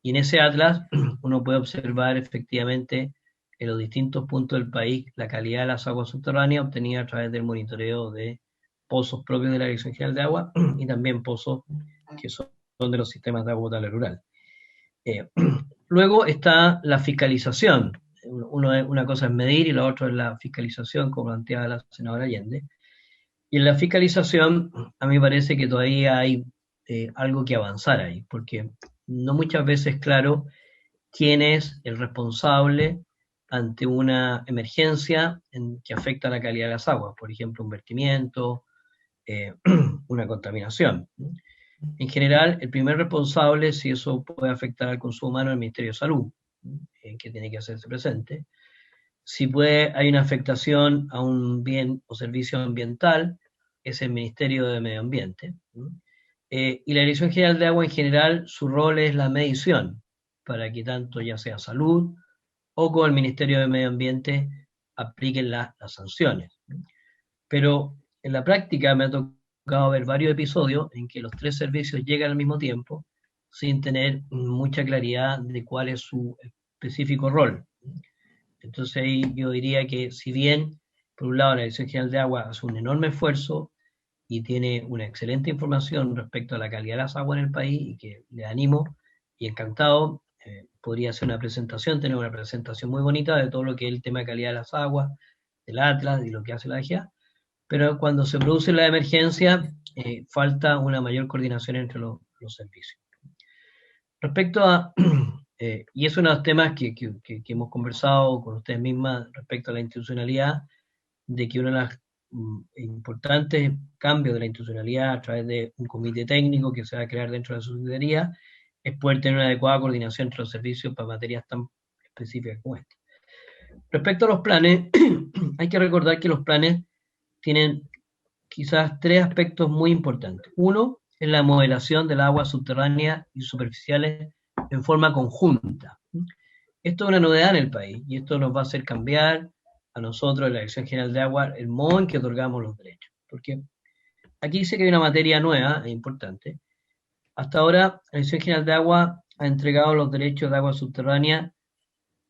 Y en ese atlas uno puede observar efectivamente en los distintos puntos del país la calidad de las aguas subterráneas obtenida a través del monitoreo de pozos propios de la Dirección General de Agua y también pozos que son de los sistemas de agua potable rural. Luego está la fiscalización. Una cosa es medir y la otra es la fiscalización, como planteaba la senadora Allende. Y en la fiscalización, a mí me parece que todavía hay algo que avanzar ahí, porque no muchas veces es claro quién es el responsable ante una emergencia que afecta a la calidad de las aguas, por ejemplo, un vertimiento, una contaminación. En general, el primer responsable, si eso puede afectar al consumo humano, es el Ministerio de Salud, que tiene que hacerse presente. Si hay una afectación a un bien o servicio ambiental, es el Ministerio de Medio Ambiente. Y la Dirección General de Agua en general, su rol es la medición, para que tanto ya sea salud o con el Ministerio de Medio Ambiente apliquen las sanciones. Pero en la práctica me ha tocado ver varios episodios en que los tres servicios llegan al mismo tiempo sin tener mucha claridad de cuál es su específico rol. Entonces ahí yo diría que si bien, por un lado, la Dirección General de Agua hace un enorme esfuerzo y tiene una excelente información respecto a la calidad de las aguas en el país, y que le animo y encantado, podría hacer una presentación, tener una presentación muy bonita de todo lo que es el tema de calidad de las aguas, del Atlas y lo que hace la DGA, pero cuando se produce la emergencia, falta una mayor coordinación entre los servicios. Respecto a, y es uno de los temas que hemos conversado con ustedes mismas respecto a la institucionalidad, de que uno de los importantes cambios de la institucionalidad a través de un comité técnico que se va a crear dentro de la subsecretaría es poder tener una adecuada coordinación entre los servicios para materias tan específicas como esta. Respecto a los planes, hay que recordar que los planes tienen quizás tres aspectos muy importantes. Uno es la modelación del agua subterránea y superficiales en forma conjunta. Esto es una novedad en el país y esto nos va a hacer cambiar a nosotros, en la Dirección General de Agua, el modo en que otorgamos los derechos. Porque aquí dice que hay una materia nueva e importante. Hasta ahora, la Dirección General de Agua ha entregado los derechos de agua subterránea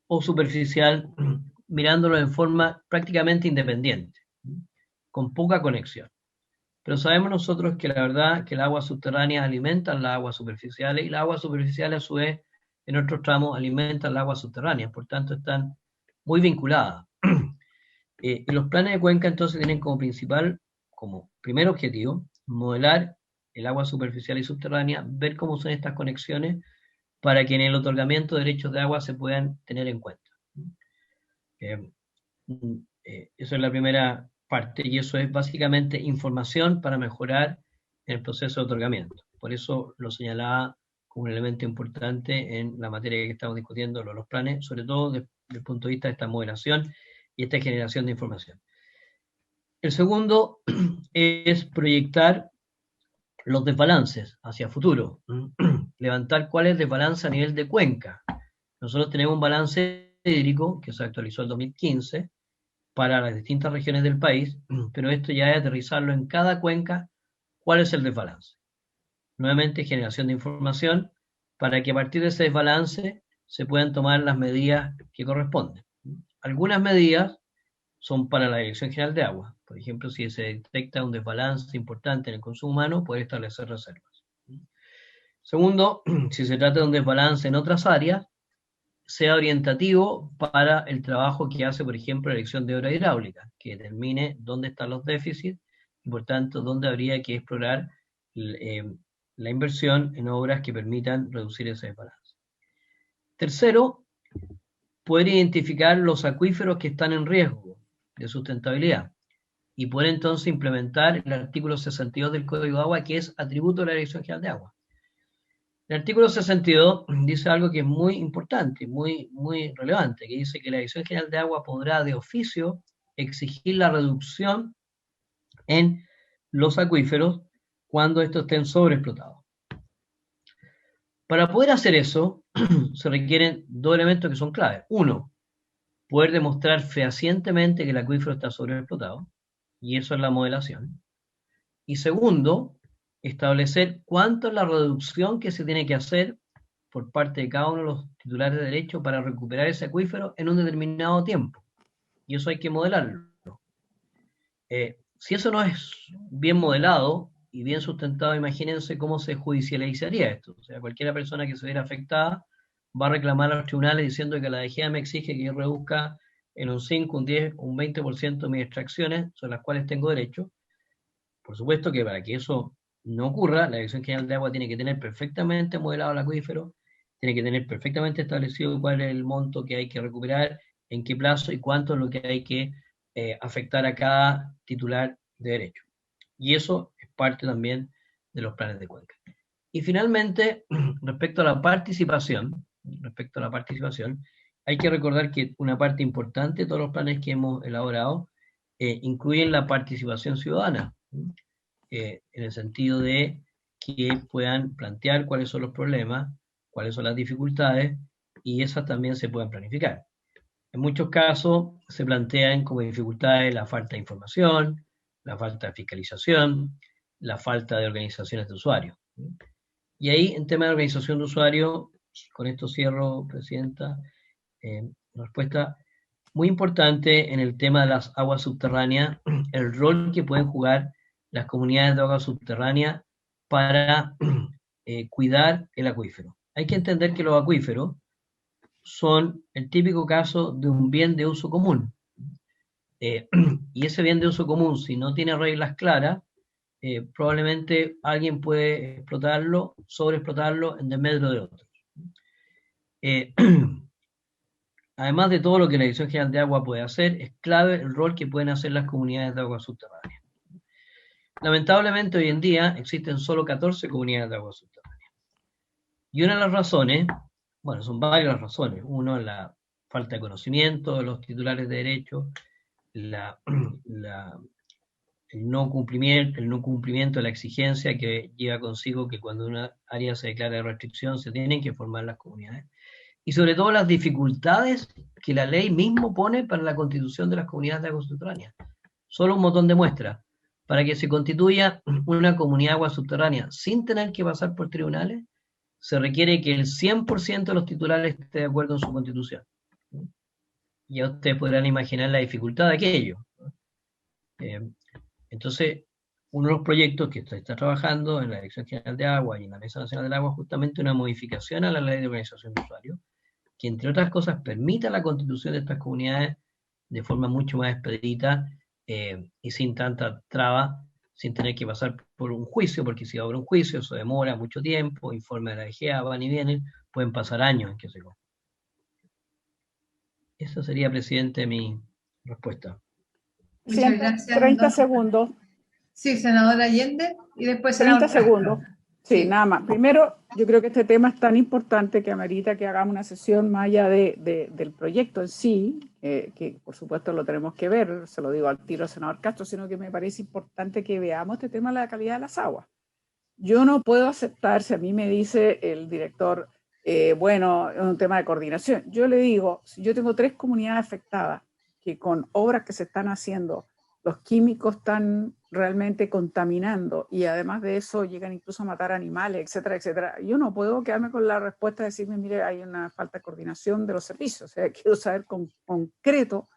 o superficial mirándolo en forma prácticamente independiente, con poca conexión. Pero sabemos nosotros que la verdad que las aguas subterráneas alimentan las aguas superficiales y las aguas superficiales a su vez en otros tramos alimentan las aguas subterráneas, por tanto están muy vinculadas. Y los planes de cuenca entonces tienen como primer objetivo, modelar el agua superficial y subterránea, ver cómo son estas conexiones para que en el otorgamiento de derechos de agua se puedan tener en cuenta. Eso es la primera parte y eso es básicamente información para mejorar el proceso de otorgamiento. Por eso lo señalaba como un elemento importante en la materia que estamos discutiendo, los planes, sobre todo desde el punto de vista de esta modelación y esta generación de información. El segundo es proyectar los desbalances hacia futuro, levantar cuál es el desbalance a nivel de cuenca. Nosotros tenemos un balance hídrico que se actualizó en 2015 para las distintas regiones del país, pero esto ya es aterrizarlo en cada cuenca, cuál es el desbalance. Nuevamente, generación de información para que a partir de ese desbalance se puedan tomar las medidas que corresponden. Algunas medidas son para la Dirección General de Agua. Por ejemplo, si se detecta un desbalance importante en el consumo humano, puede establecer reservas. Segundo, si se trata de un desbalance en otras áreas, sea orientativo para el trabajo que hace, por ejemplo, la Dirección de Obra Hidráulica, que determine dónde están los déficits y, por tanto, dónde habría que explorar la inversión en obras que permitan reducir ese desbalance. Tercero, poder identificar los acuíferos que están en riesgo de sustentabilidad y poder entonces implementar el artículo 62 del Código de Agua, que es atributo de la Dirección General de Agua. El artículo 62 dice algo que es muy importante, muy relevante, que dice que la Dirección General de Agua podrá de oficio exigir la reducción en los acuíferos cuando estos estén sobreexplotados. Para poder hacer eso, se requieren dos elementos que son claves. Uno, poder demostrar fehacientemente que el acuífero está sobreexplotado, y eso es la modelación. Y segundo, establecer cuánto es la reducción que se tiene que hacer por parte de cada uno de los titulares de derecho para recuperar ese acuífero en un determinado tiempo. Y eso hay que modelarlo. Si eso no es bien modelado y bien sustentado, imagínense cómo se judicializaría esto. O sea, cualquier persona que se viera afectada va a reclamar a los tribunales diciendo que la DGA me exige que yo reduzca en un 5, un 10, un 20% mis extracciones sobre las cuales tengo derecho. Por supuesto que para que eso no ocurra, la Dirección General de Agua tiene que tener perfectamente modelado el acuífero, tiene que tener perfectamente establecido cuál es el monto que hay que recuperar, en qué plazo y cuánto es lo que hay que afectar a cada titular de derecho. Y eso es parte también de los planes de cuenca. Y finalmente, respecto a la participación, respecto a la participación, hay que recordar que una parte importante de todos los planes que hemos elaborado incluyen la participación ciudadana, en el sentido de que puedan plantear cuáles son los problemas, cuáles son las dificultades, y esas también se puedan planificar. En muchos casos se plantean como dificultades la falta de información, la falta de fiscalización, la falta de organizaciones de usuarios. Y ahí, en tema de organización de usuarios, con esto cierro, Presidenta, una respuesta muy importante en el tema de las aguas subterráneas, el rol que pueden jugar las comunidades de aguas subterráneas para cuidar el acuífero. Hay que entender que los acuíferos son el típico caso de un bien de uso común. Y ese bien de uso común, si no tiene reglas claras, probablemente alguien puede explotarlo, sobreexplotarlo en desmedro de otros. Además de todo lo que la Dirección General de Agua puede hacer, es clave el rol que pueden hacer las comunidades de aguas subterráneas. Lamentablemente hoy en día existen solo 14 comunidades de aguas subterráneas. Y una de las razones, bueno, son varias las razones. Uno, la falta de conocimiento de los titulares de derecho, el no cumplimiento de la exigencia que lleva consigo que cuando una área se declara de restricción se tienen que formar las comunidades. Y sobre todo las dificultades que la ley mismo pone para la constitución de las comunidades de aguas subterráneas. Solo un botón de muestra. Para que se constituya una comunidad de aguas subterráneas sin tener que pasar por tribunales, se requiere que el 100% de los titulares esté de acuerdo en su constitución. Ya ustedes podrán imaginar la dificultad de aquello. Entonces, uno de los proyectos que se está trabajando en la Dirección General de Agua y en la Mesa Nacional del Agua es justamente una modificación a la Ley de Organización de Usuarios, que entre otras cosas permita la constitución de estas comunidades de forma mucho más expedita y sin tanta traba, sin tener que pasar por un juicio, porque si va a haber un juicio eso demora mucho tiempo, informe de la DGA, van y vienen, pueden pasar años en que se compre. Esa sería, presidente, mi respuesta. Muchas gracias. 30 segundos. Sí, senadora Allende, y después 30 senador segundos. Sí, Sí. nada más. Primero, yo creo que este tema es tan importante que amerita que hagamos una sesión más allá del proyecto en sí, que por supuesto lo tenemos que ver, se lo digo al tiro al senador Castro, sino que me parece importante que veamos este tema de la calidad de las aguas. Yo no puedo aceptar, si a mí me dice el director, bueno, es un tema de coordinación. Yo le digo, si yo tengo 3 comunidades afectadas, que con obras que se están haciendo, los químicos están realmente contaminando y además de eso llegan incluso a matar animales, etcétera, etcétera. Yo no puedo quedarme con la respuesta de decirme, mire, hay una falta de coordinación de los servicios. O sea, quiero saber con concreto,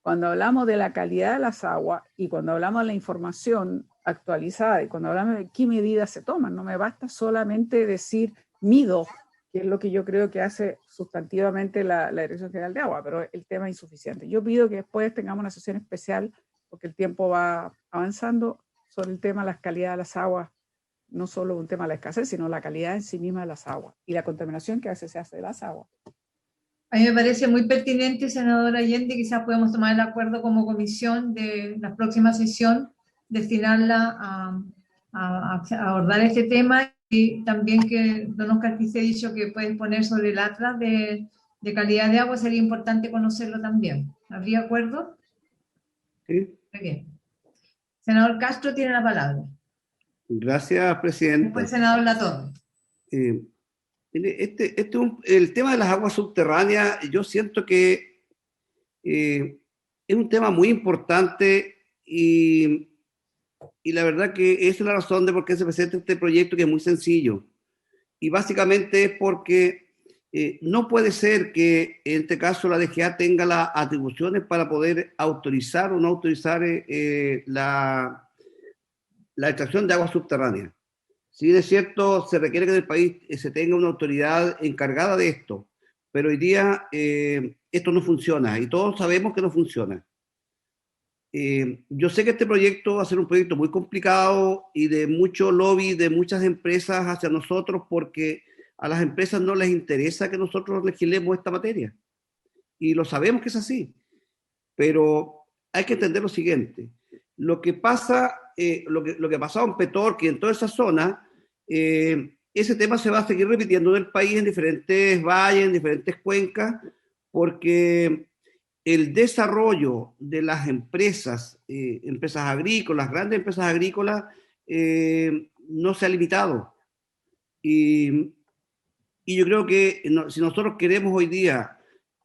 cuando hablamos de la calidad de las aguas y cuando hablamos de la información actualizada y cuando hablamos de qué medidas se toman, no me basta solamente decir mido, que es lo que yo creo que hace sustantivamente la Dirección General de Agua, pero el tema es insuficiente. Yo pido que después tengamos una sesión especial porque el tiempo va avanzando, sobre el tema de la calidad de las aguas, no solo un tema de la escasez, sino la calidad en sí misma de las aguas y la contaminación que a veces se hace de las aguas. A mí me parece muy pertinente, senadora Allende, quizás podemos tomar el acuerdo como comisión de la próxima sesión, destinarla a abordar este tema y también que don Oscar Quise ha dicho que pueden poner sobre el atlas de calidad de agua, sería importante conocerlo también. ¿Habría acuerdo? Sí. Muy bien. Senador Castro tiene la palabra. Gracias, Presidenta. Después, senador Latorre. El tema de las aguas subterráneas, yo siento que es un tema muy importante y la verdad que esa es la razón de por qué se presenta este proyecto, que es muy sencillo. Y básicamente es porque no puede ser que en este caso la DGA tenga las atribuciones para poder autorizar o no autorizar la extracción de aguas subterráneas. Si bien es cierto, se requiere que en el país se tenga una autoridad encargada de esto, pero hoy día esto no funciona y todos sabemos que no funciona. Yo sé que este proyecto va a ser un proyecto muy complicado y de mucho lobby de muchas empresas hacia nosotros, porque a las empresas no les interesa que nosotros legislemos esta materia. Y lo sabemos que es así. Pero hay que entender lo siguiente. Lo que pasa, lo que ha pasado en Petorca y en toda esa zona, es ese tema se va a seguir repitiendo en el país, en diferentes valles, en diferentes cuencas, porque el desarrollo de las empresas, empresas agrícolas, grandes empresas agrícolas, no se ha limitado. Y yo creo que si nosotros queremos hoy día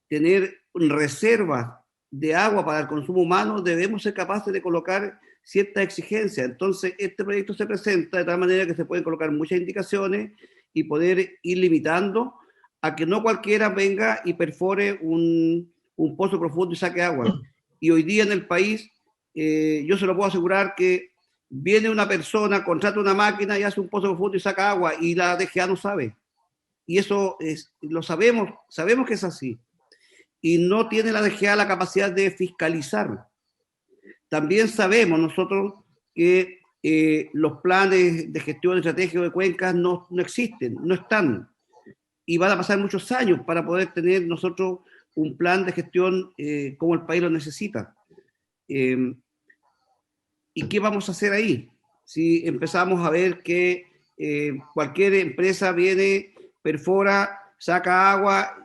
tener reservas de agua para el consumo humano, debemos ser capaces de colocar ciertas exigencias. Entonces, este proyecto se presenta de tal manera que se pueden colocar muchas indicaciones y poder ir limitando a que no cualquiera venga y perfore un pozo profundo y saque agua. Y hoy día en el país, yo se lo puedo asegurar que viene una persona, contrata una máquina y hace un pozo profundo y saca agua, y la DGA no sabe. Y eso lo sabemos que es así. Y no tiene la DGA la capacidad de fiscalizar. También sabemos nosotros que los planes de gestión estratégica de cuencas no existen, no están. Y van a pasar muchos años para poder tener nosotros un plan de gestión como el país lo necesita. ¿Y qué vamos a hacer ahí? Si empezamos a ver que cualquier empresa viene, perfora, saca agua,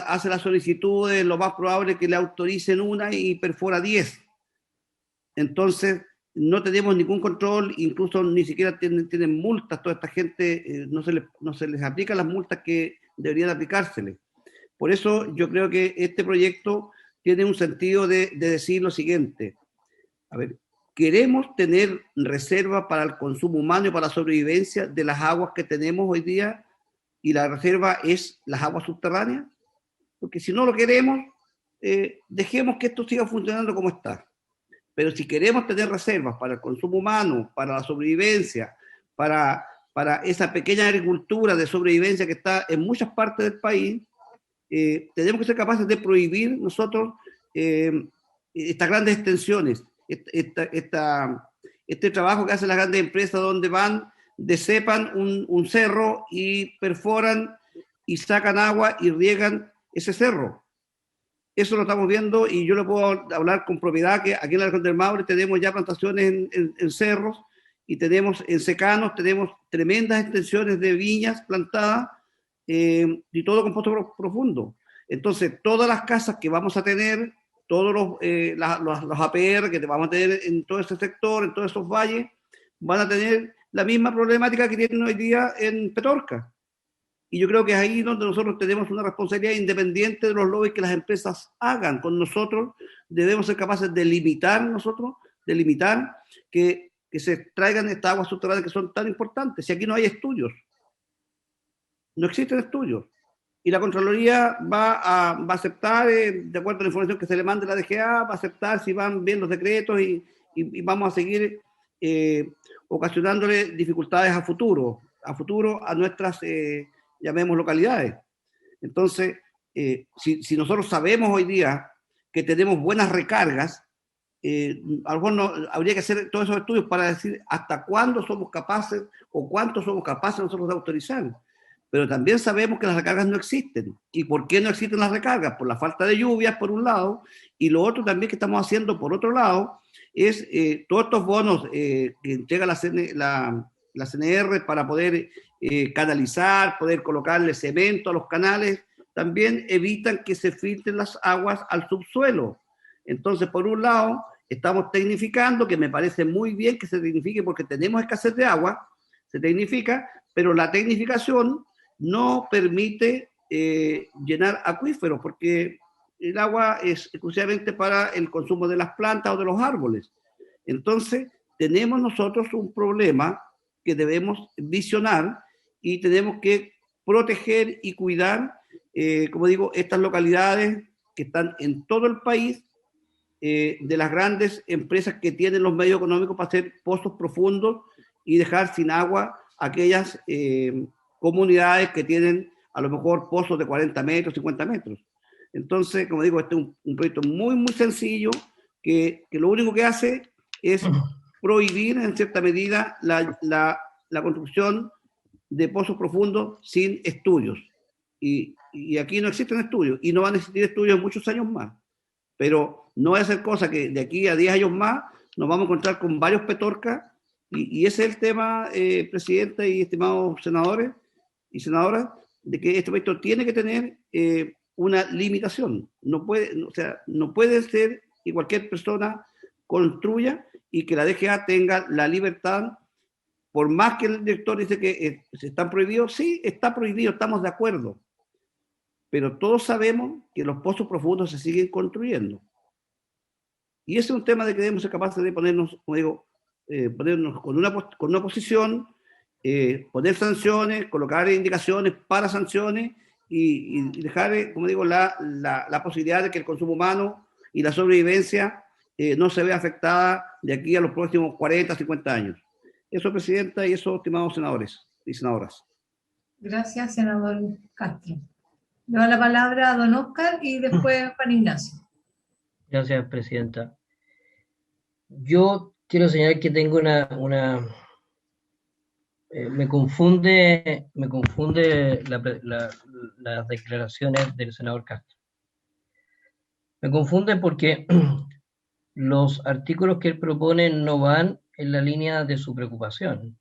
hace las solicitudes, lo más probable es que le autoricen una y perfora 10. Entonces, no tenemos ningún control, incluso ni siquiera tienen multas. Toda esta gente no se les aplican las multas que deberían aplicárseles. Por eso yo creo que este proyecto tiene un sentido de decir lo siguiente. A ver, ¿queremos tener reserva para el consumo humano y para la sobrevivencia de las aguas que tenemos hoy día? Y la reserva es las aguas subterráneas. Porque si no lo queremos, dejemos que esto siga funcionando como está. Pero si queremos tener reservas para el consumo humano, para la sobrevivencia, para esa pequeña agricultura de sobrevivencia que está en muchas partes del país, tenemos que ser capaces de prohibir nosotros estas grandes extensiones, este trabajo que hacen las grandes empresas donde van, decepan un cerro y perforan y sacan agua y riegan ese cerro. Eso lo estamos viendo y yo le puedo hablar con propiedad que aquí en la región del Maule tenemos ya plantaciones en cerros y tenemos en secanos, tenemos tremendas extensiones de viñas plantadas y todo con pozo profundo. Entonces, todas las casas que vamos a tener, todos los APR que vamos a tener en todo ese sector, en todos esos valles, van a tener la misma problemática que tienen hoy día en Petorca. Y yo creo que es ahí donde nosotros tenemos una responsabilidad independiente de los lobbies que las empresas hagan con nosotros. Debemos ser capaces de limitar que se traigan estas aguas subterráneas que son tan importantes. Si aquí no hay estudios, no existen estudios. Y la Contraloría va a aceptar, de acuerdo a la información que se le mande a la DGA, va a aceptar si van bien los decretos y vamos a seguir ocasionándole dificultades a futuro a nuestras llamemos localidades. Entonces, si nosotros sabemos hoy día que tenemos buenas recargas, a lo mejor no, habría que hacer todos esos estudios para decir hasta cuándo somos capaces o cuánto somos capaces nosotros de autorizar. Pero también sabemos que las recargas no existen. ¿Y por qué no existen las recargas? Por la falta de lluvias, por un lado, y lo otro también que estamos haciendo, por otro lado, es todos estos bonos que entrega la CNR para poder canalizar, poder colocarle cemento a los canales, también evitan que se filtren las aguas al subsuelo. Entonces, por un lado, estamos tecnificando, que me parece muy bien que se tecnifique porque tenemos escasez de agua, se tecnifica, pero la tecnificación no permite llenar acuíferos, porque el agua es exclusivamente para el consumo de las plantas o de los árboles. Entonces, tenemos nosotros un problema que debemos visionar y tenemos que proteger y cuidar, como digo, estas localidades que están en todo el país, de las grandes empresas que tienen los medios económicos para hacer pozos profundos y dejar sin agua aquellas comunidades que tienen a lo mejor pozos de 40 metros, 50 metros. Entonces, como digo, este es un proyecto muy, muy sencillo que lo único que hace es prohibir en cierta medida la construcción de pozos profundos sin estudios. Y aquí no existen estudios y no van a existir estudios en muchos años más. Pero no va a ser cosa que de aquí a 10 años más nos vamos a encontrar con varios Petorca Y ese es el tema, Presidenta y estimados senadores y senadoras, de que este proyecto tiene que tener una limitación. No puede, o sea, no puede ser que cualquier persona construya y que la DGA tenga la libertad, por más que el director dice que están prohibidos, sí, está prohibido, estamos de acuerdo. Pero todos sabemos que los pozos profundos se siguen construyendo. Y ese es un tema de que debemos ser capaces de ponernos, como digo, ponernos con una posición, poner sanciones, colocar indicaciones para sanciones y dejar, como digo, la posibilidad de que el consumo humano y la sobrevivencia no se vea afectada de aquí a los próximos 40, 50 años. Eso, Presidenta, y eso, estimados senadores y senadoras. Gracias, senador Castro. Le doy la palabra a don Oscar y después a Juan Ignacio. Gracias, Presidenta. Yo quiero señalar que tengo me confunde las declaraciones del senador Castro. Me confunde porque los artículos que él propone no van en la línea de su preocupación.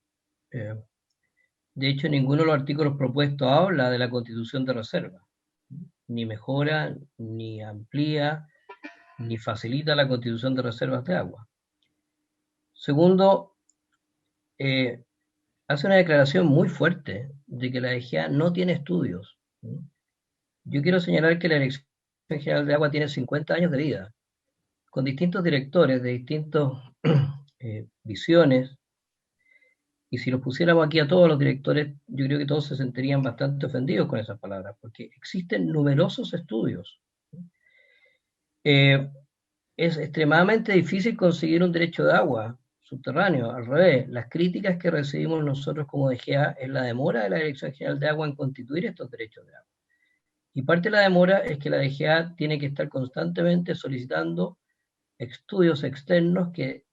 De hecho, ninguno de los artículos propuestos habla de la constitución de reserva. Ni mejora, ni amplía, ni facilita la constitución de reservas de agua. Segundo, hace una declaración muy fuerte de que la DGA no tiene estudios. Yo quiero señalar que la Dirección General de Agua tiene 50 años de vida, con distintos directores de distintas visiones, y si los pusiéramos aquí a todos los directores, yo creo que todos se sentirían bastante ofendidos con esas palabras, porque existen numerosos estudios. Es extremadamente difícil conseguir un derecho de agua subterráneo. Al revés, las críticas que recibimos nosotros como DGA es la demora de la Dirección General de Agua en constituir estos derechos de agua. Y parte de la demora es que la DGA tiene que estar constantemente solicitando estudios externos que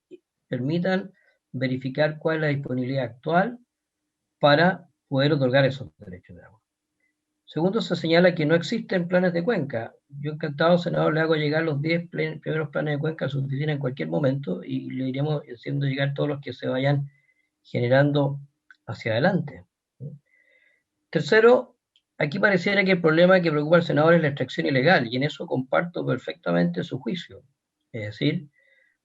permitan verificar cuál es la disponibilidad actual para poder otorgar esos derechos de agua. Segundo, se señala que no existen planes de cuenca. Yo encantado, senador, le hago llegar los 10 primeros planes de cuenca a su oficina en cualquier momento y le iremos haciendo llegar todos los que se vayan generando hacia adelante. Tercero, aquí pareciera que el problema que preocupa al senador es la extracción ilegal, y en eso comparto perfectamente su juicio. Es decir,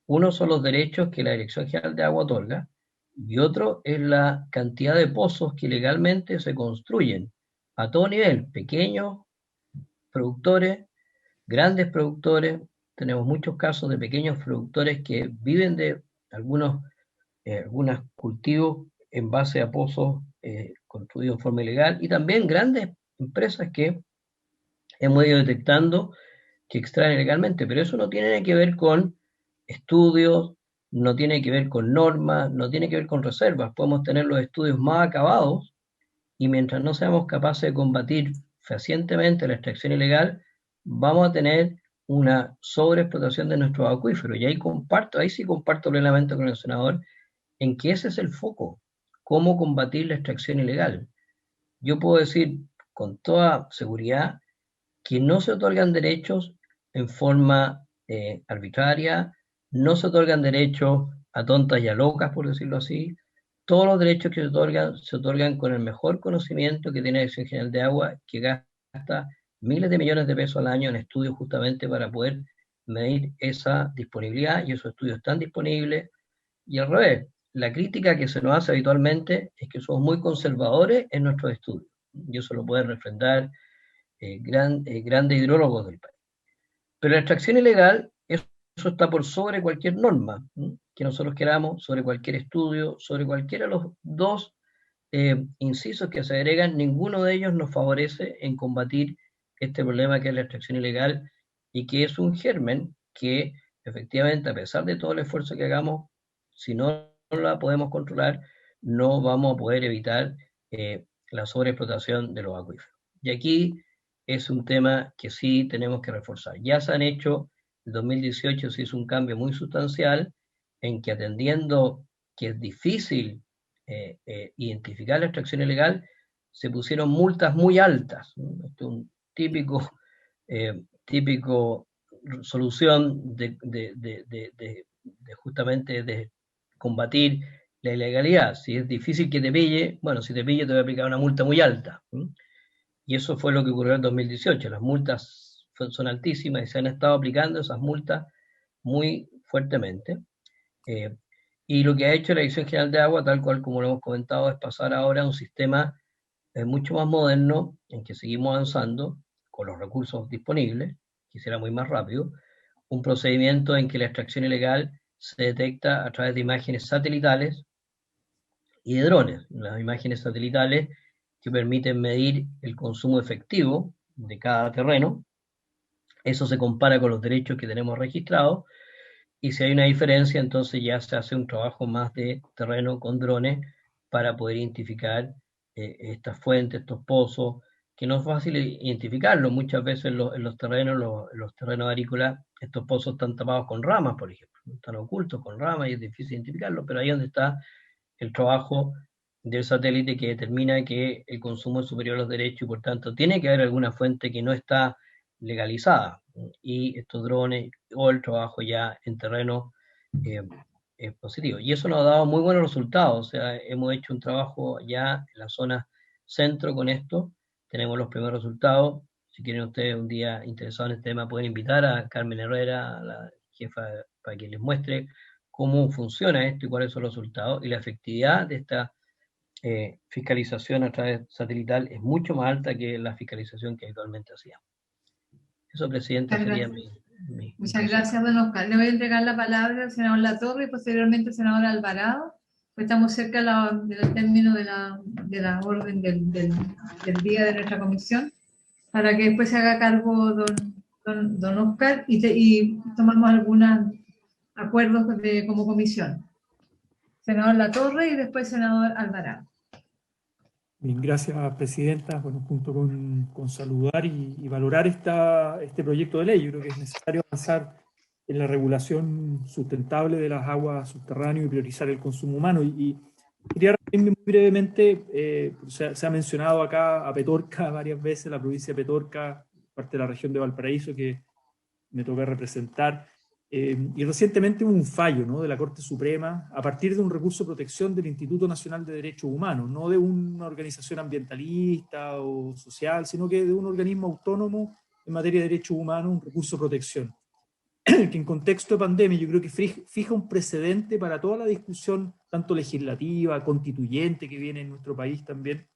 uno son los derechos que la Dirección General de Agua otorga, y otro es la cantidad de pozos que ilegalmente se construyen a todo nivel, pequeños productores, grandes productores. Tenemos muchos casos de pequeños productores que viven de algunos cultivos en base a pozos construidos en forma ilegal, y también grandes empresas que hemos ido detectando que extraen ilegalmente, pero eso no tiene que ver con estudios, no tiene que ver con normas, no tiene que ver con reservas. Podemos tener los estudios más acabados y mientras no seamos capaces de combatir fehacientemente la extracción ilegal, vamos a tener una sobreexplotación de nuestros acuíferos. Y ahí sí comparto plenamente con el senador en que ese es el foco, cómo combatir la extracción ilegal. Yo puedo decir con toda seguridad que no se otorgan derechos en forma arbitraria, no se otorgan derechos a tontas y a locas, por decirlo así. Todos los derechos que se otorgan con el mejor conocimiento que tiene la Dirección General de Agua, que gasta miles de millones de pesos al año en estudios justamente para poder medir esa disponibilidad, y esos estudios están disponibles. Y al revés, la crítica que se nos hace habitualmente es que somos muy conservadores en nuestros estudios, y eso lo pueden refrendar grandes hidrólogos del país. Pero la extracción ilegal, eso está por sobre cualquier norma que nosotros queramos, sobre cualquier estudio, sobre cualquiera de los dos incisos que se agregan. Ninguno de ellos nos favorece en combatir este problema que es la extracción ilegal, y que es un germen que efectivamente, a pesar de todo el esfuerzo que hagamos, si no la podemos controlar, no vamos a poder evitar la sobreexplotación de los acuíferos. Y aquí es un tema que sí tenemos que reforzar. Ya se han hecho, en 2018 se hizo un cambio muy sustancial en que, atendiendo que es difícil identificar la extracción ilegal, se pusieron multas muy altas. Esto es un típico solución de justamente de combatir la ilegalidad. Si es difícil que te pille, bueno, si te pille te voy a aplicar una multa muy alta. Y eso fue lo que ocurrió en 2018. Las multas son altísimas y se han estado aplicando esas multas muy fuertemente. Y lo que ha hecho la Dirección General de Agua, tal cual como lo hemos comentado, es pasar ahora a un sistema mucho más moderno, en que seguimos avanzando con los recursos disponibles, quisiera muy más rápido, un procedimiento en que la extracción ilegal se detecta a través de imágenes satelitales y de drones. Las imágenes satelitales que permiten medir el consumo efectivo de cada terreno. Eso se compara con los derechos que tenemos registrados, y si hay una diferencia, entonces ya se hace un trabajo más de terreno con drones para poder identificar estas fuentes, estos pozos, que no es fácil identificarlo. Muchas veces en los terrenos agrícolas, estos pozos están tapados con ramas, por ejemplo, están ocultos con ramas y es difícil identificarlo, pero ahí es donde está el trabajo del satélite que determina que el consumo es superior a los derechos y por tanto tiene que haber alguna fuente que no está legalizada, y estos drones o el trabajo ya en terreno es positivo. Y eso nos ha dado muy buenos resultados. O sea, hemos hecho un trabajo ya en la zona centro con esto, tenemos los primeros resultados. Si quieren ustedes un día interesados en este tema, pueden invitar a Carmen Herrera, la jefa, para que les muestre cómo funciona esto y cuáles son los resultados. Y la efectividad de esta fiscalización a través satelital es mucho más alta que la fiscalización que habitualmente hacíamos. Eso, Presidenta, sería mi Muchas gracias, don Oscar. Le voy a entregar la palabra al senador Latorre y posteriormente al senador Alvarado, pues estamos cerca del término de la orden del día de nuestra comisión, para que después se haga cargo don Oscar y tomamos algunos acuerdos como comisión. Senador Latorre y después senador Alvarado. Bien, gracias, Presidenta. Bueno, junto con saludar y valorar este proyecto de ley, yo creo que es necesario avanzar en la regulación sustentable de las aguas subterráneas y priorizar el consumo humano. Y quería referirme muy brevemente, se ha mencionado acá a Petorca varias veces, la provincia de Petorca, parte de la región de Valparaíso, que me toca representar. Y recientemente hubo un fallo, ¿no?, de la Corte Suprema a partir de un recurso de protección del Instituto Nacional de Derechos Humanos, no de una organización ambientalista o social, sino que de un organismo autónomo en materia de derechos humanos, un recurso de protección, que en contexto de pandemia yo creo que fija un precedente para toda la discusión, tanto legislativa, constituyente, que viene en nuestro país también,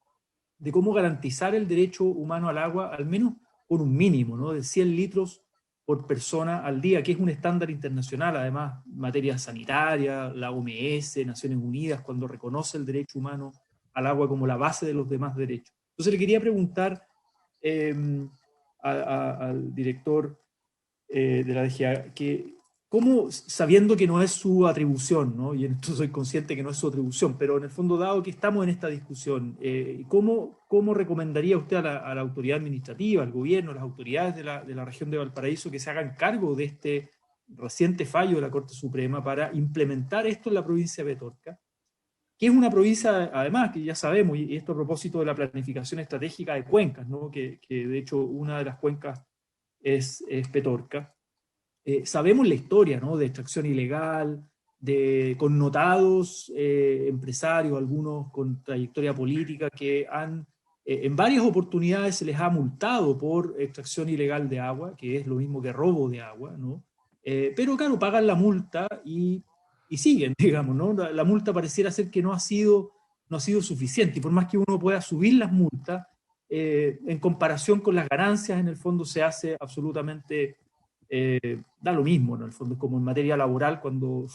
de cómo garantizar el derecho humano al agua, al menos por un mínimo, ¿no?, de 100 litros por persona al día, que es un estándar internacional, además, en materia sanitaria, la OMS, Naciones Unidas, cuando reconoce el derecho humano al agua como la base de los demás derechos. Entonces le quería preguntar al director de la DGA, que cómo, sabiendo que no es su atribución, ¿no?, y en esto soy consciente que no es su atribución, pero en el fondo, dado que estamos en esta discusión, ¿cómo recomendaría usted a la autoridad administrativa, al gobierno, a las autoridades de la región de Valparaíso, que se hagan cargo de este reciente fallo de la Corte Suprema para implementar esto en la provincia de Petorca, que es una provincia, además, que ya sabemos, y esto a propósito de la planificación estratégica de cuencas, ¿no?, que de hecho una de las cuencas es Petorca? Sabemos la historia, ¿no?, de extracción ilegal, de connotados empresarios, algunos con trayectoria política, que en varias oportunidades se les ha multado por extracción ilegal de agua, que es lo mismo que robo de agua, ¿no? Pero claro, pagan la multa y siguen, digamos, ¿no? La multa pareciera ser que no ha sido suficiente, y por más que uno pueda subir las multas, en comparación con las ganancias, en el fondo se hace absolutamente... da lo mismo, ¿no? En el fondo es como en materia laboral, cuando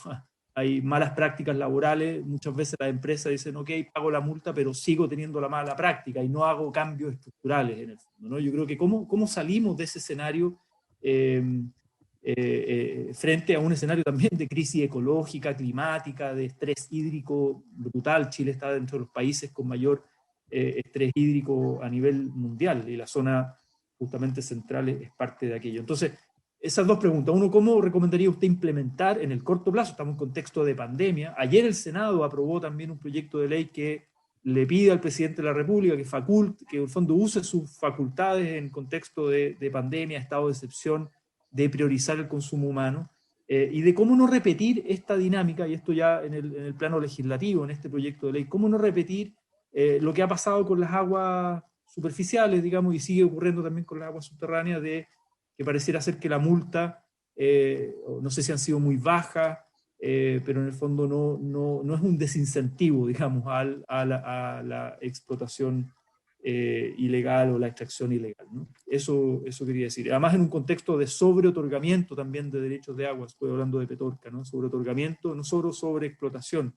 hay malas prácticas laborales, muchas veces las empresas dicen, ok, pago la multa, pero sigo teniendo la mala práctica y no hago cambios estructurales en el fondo, ¿no? Yo creo que cómo salimos de ese escenario frente a un escenario también de crisis ecológica, climática, de estrés hídrico brutal. Chile está dentro de los países con mayor estrés hídrico a nivel mundial, y la zona justamente central es parte de aquello. Entonces, esas dos preguntas. Uno, ¿cómo recomendaría usted implementar en el corto plazo? Estamos en contexto de pandemia. Ayer el Senado aprobó también un proyecto de ley que le pide al presidente de la República que en el fondo use sus facultades en contexto de pandemia, estado de excepción, de priorizar el consumo humano. y de cómo no repetir esta dinámica, y esto ya en el plano legislativo, en este proyecto de ley, cómo no repetir lo que ha pasado con las aguas superficiales, digamos, y sigue ocurriendo también con las aguas subterráneas, de que pareciera ser que la multa, no sé si han sido muy bajas, pero en el fondo no es un desincentivo, digamos, a la explotación ilegal o la extracción ilegal, ¿no? Eso quería decir. Además, en un contexto de sobreotorgamiento también de derechos de agua, estoy hablando de Petorca, ¿no? Sobreotorgamiento, no solo sobreexplotación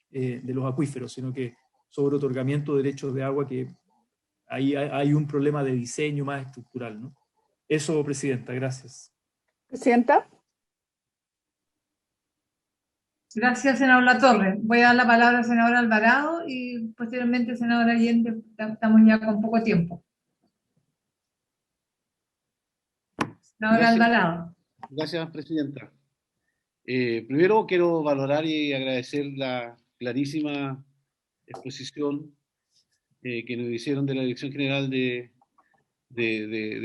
de los acuíferos, sino que sobreotorgamiento de derechos de agua, que ahí hay un problema de diseño más estructural, ¿no? Eso, Presidenta, gracias. Presidenta. Gracias, senador Latorre. Voy a dar la palabra al senador Alvarado y posteriormente al senador Allende. Estamos ya con poco tiempo. Senador Alvarado. Gracias, Presidenta. Primero quiero valorar y agradecer la clarísima exposición que nos hicieron de la Dirección General de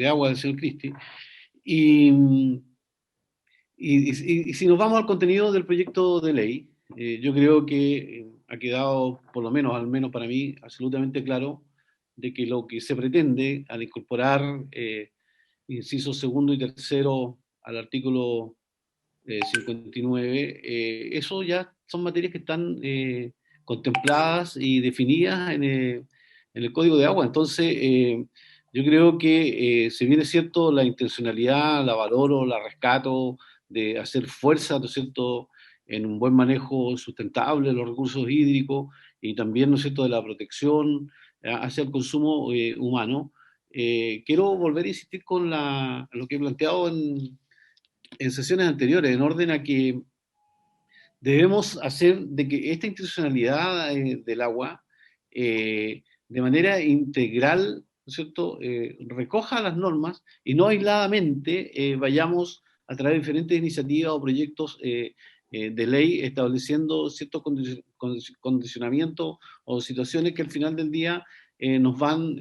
Agua del señor Cristi. Y si nos vamos al contenido del proyecto de ley, yo creo que ha quedado, por lo menos, al menos para mí, absolutamente claro de que lo que se pretende al incorporar incisos segundo y tercero al artículo 59, eso ya son materias que están contempladas y definidas en el Código de Agua. Entonces, yo creo que si bien es cierto la intencionalidad, la valoro, la rescato, de hacer fuerza, ¿no es cierto?, en un buen manejo sustentable de los recursos hídricos y también, ¿no es cierto?, de la protección hacia el consumo humano. Quiero volver a insistir con lo que he planteado en sesiones anteriores, en orden a que debemos hacer de que esta institucionalidad del agua, de manera integral, ¿no es cierto?, recoja las normas y no aisladamente vayamos a través de diferentes iniciativas o proyectos de ley estableciendo ciertos condicionamientos o situaciones que al final del día nos van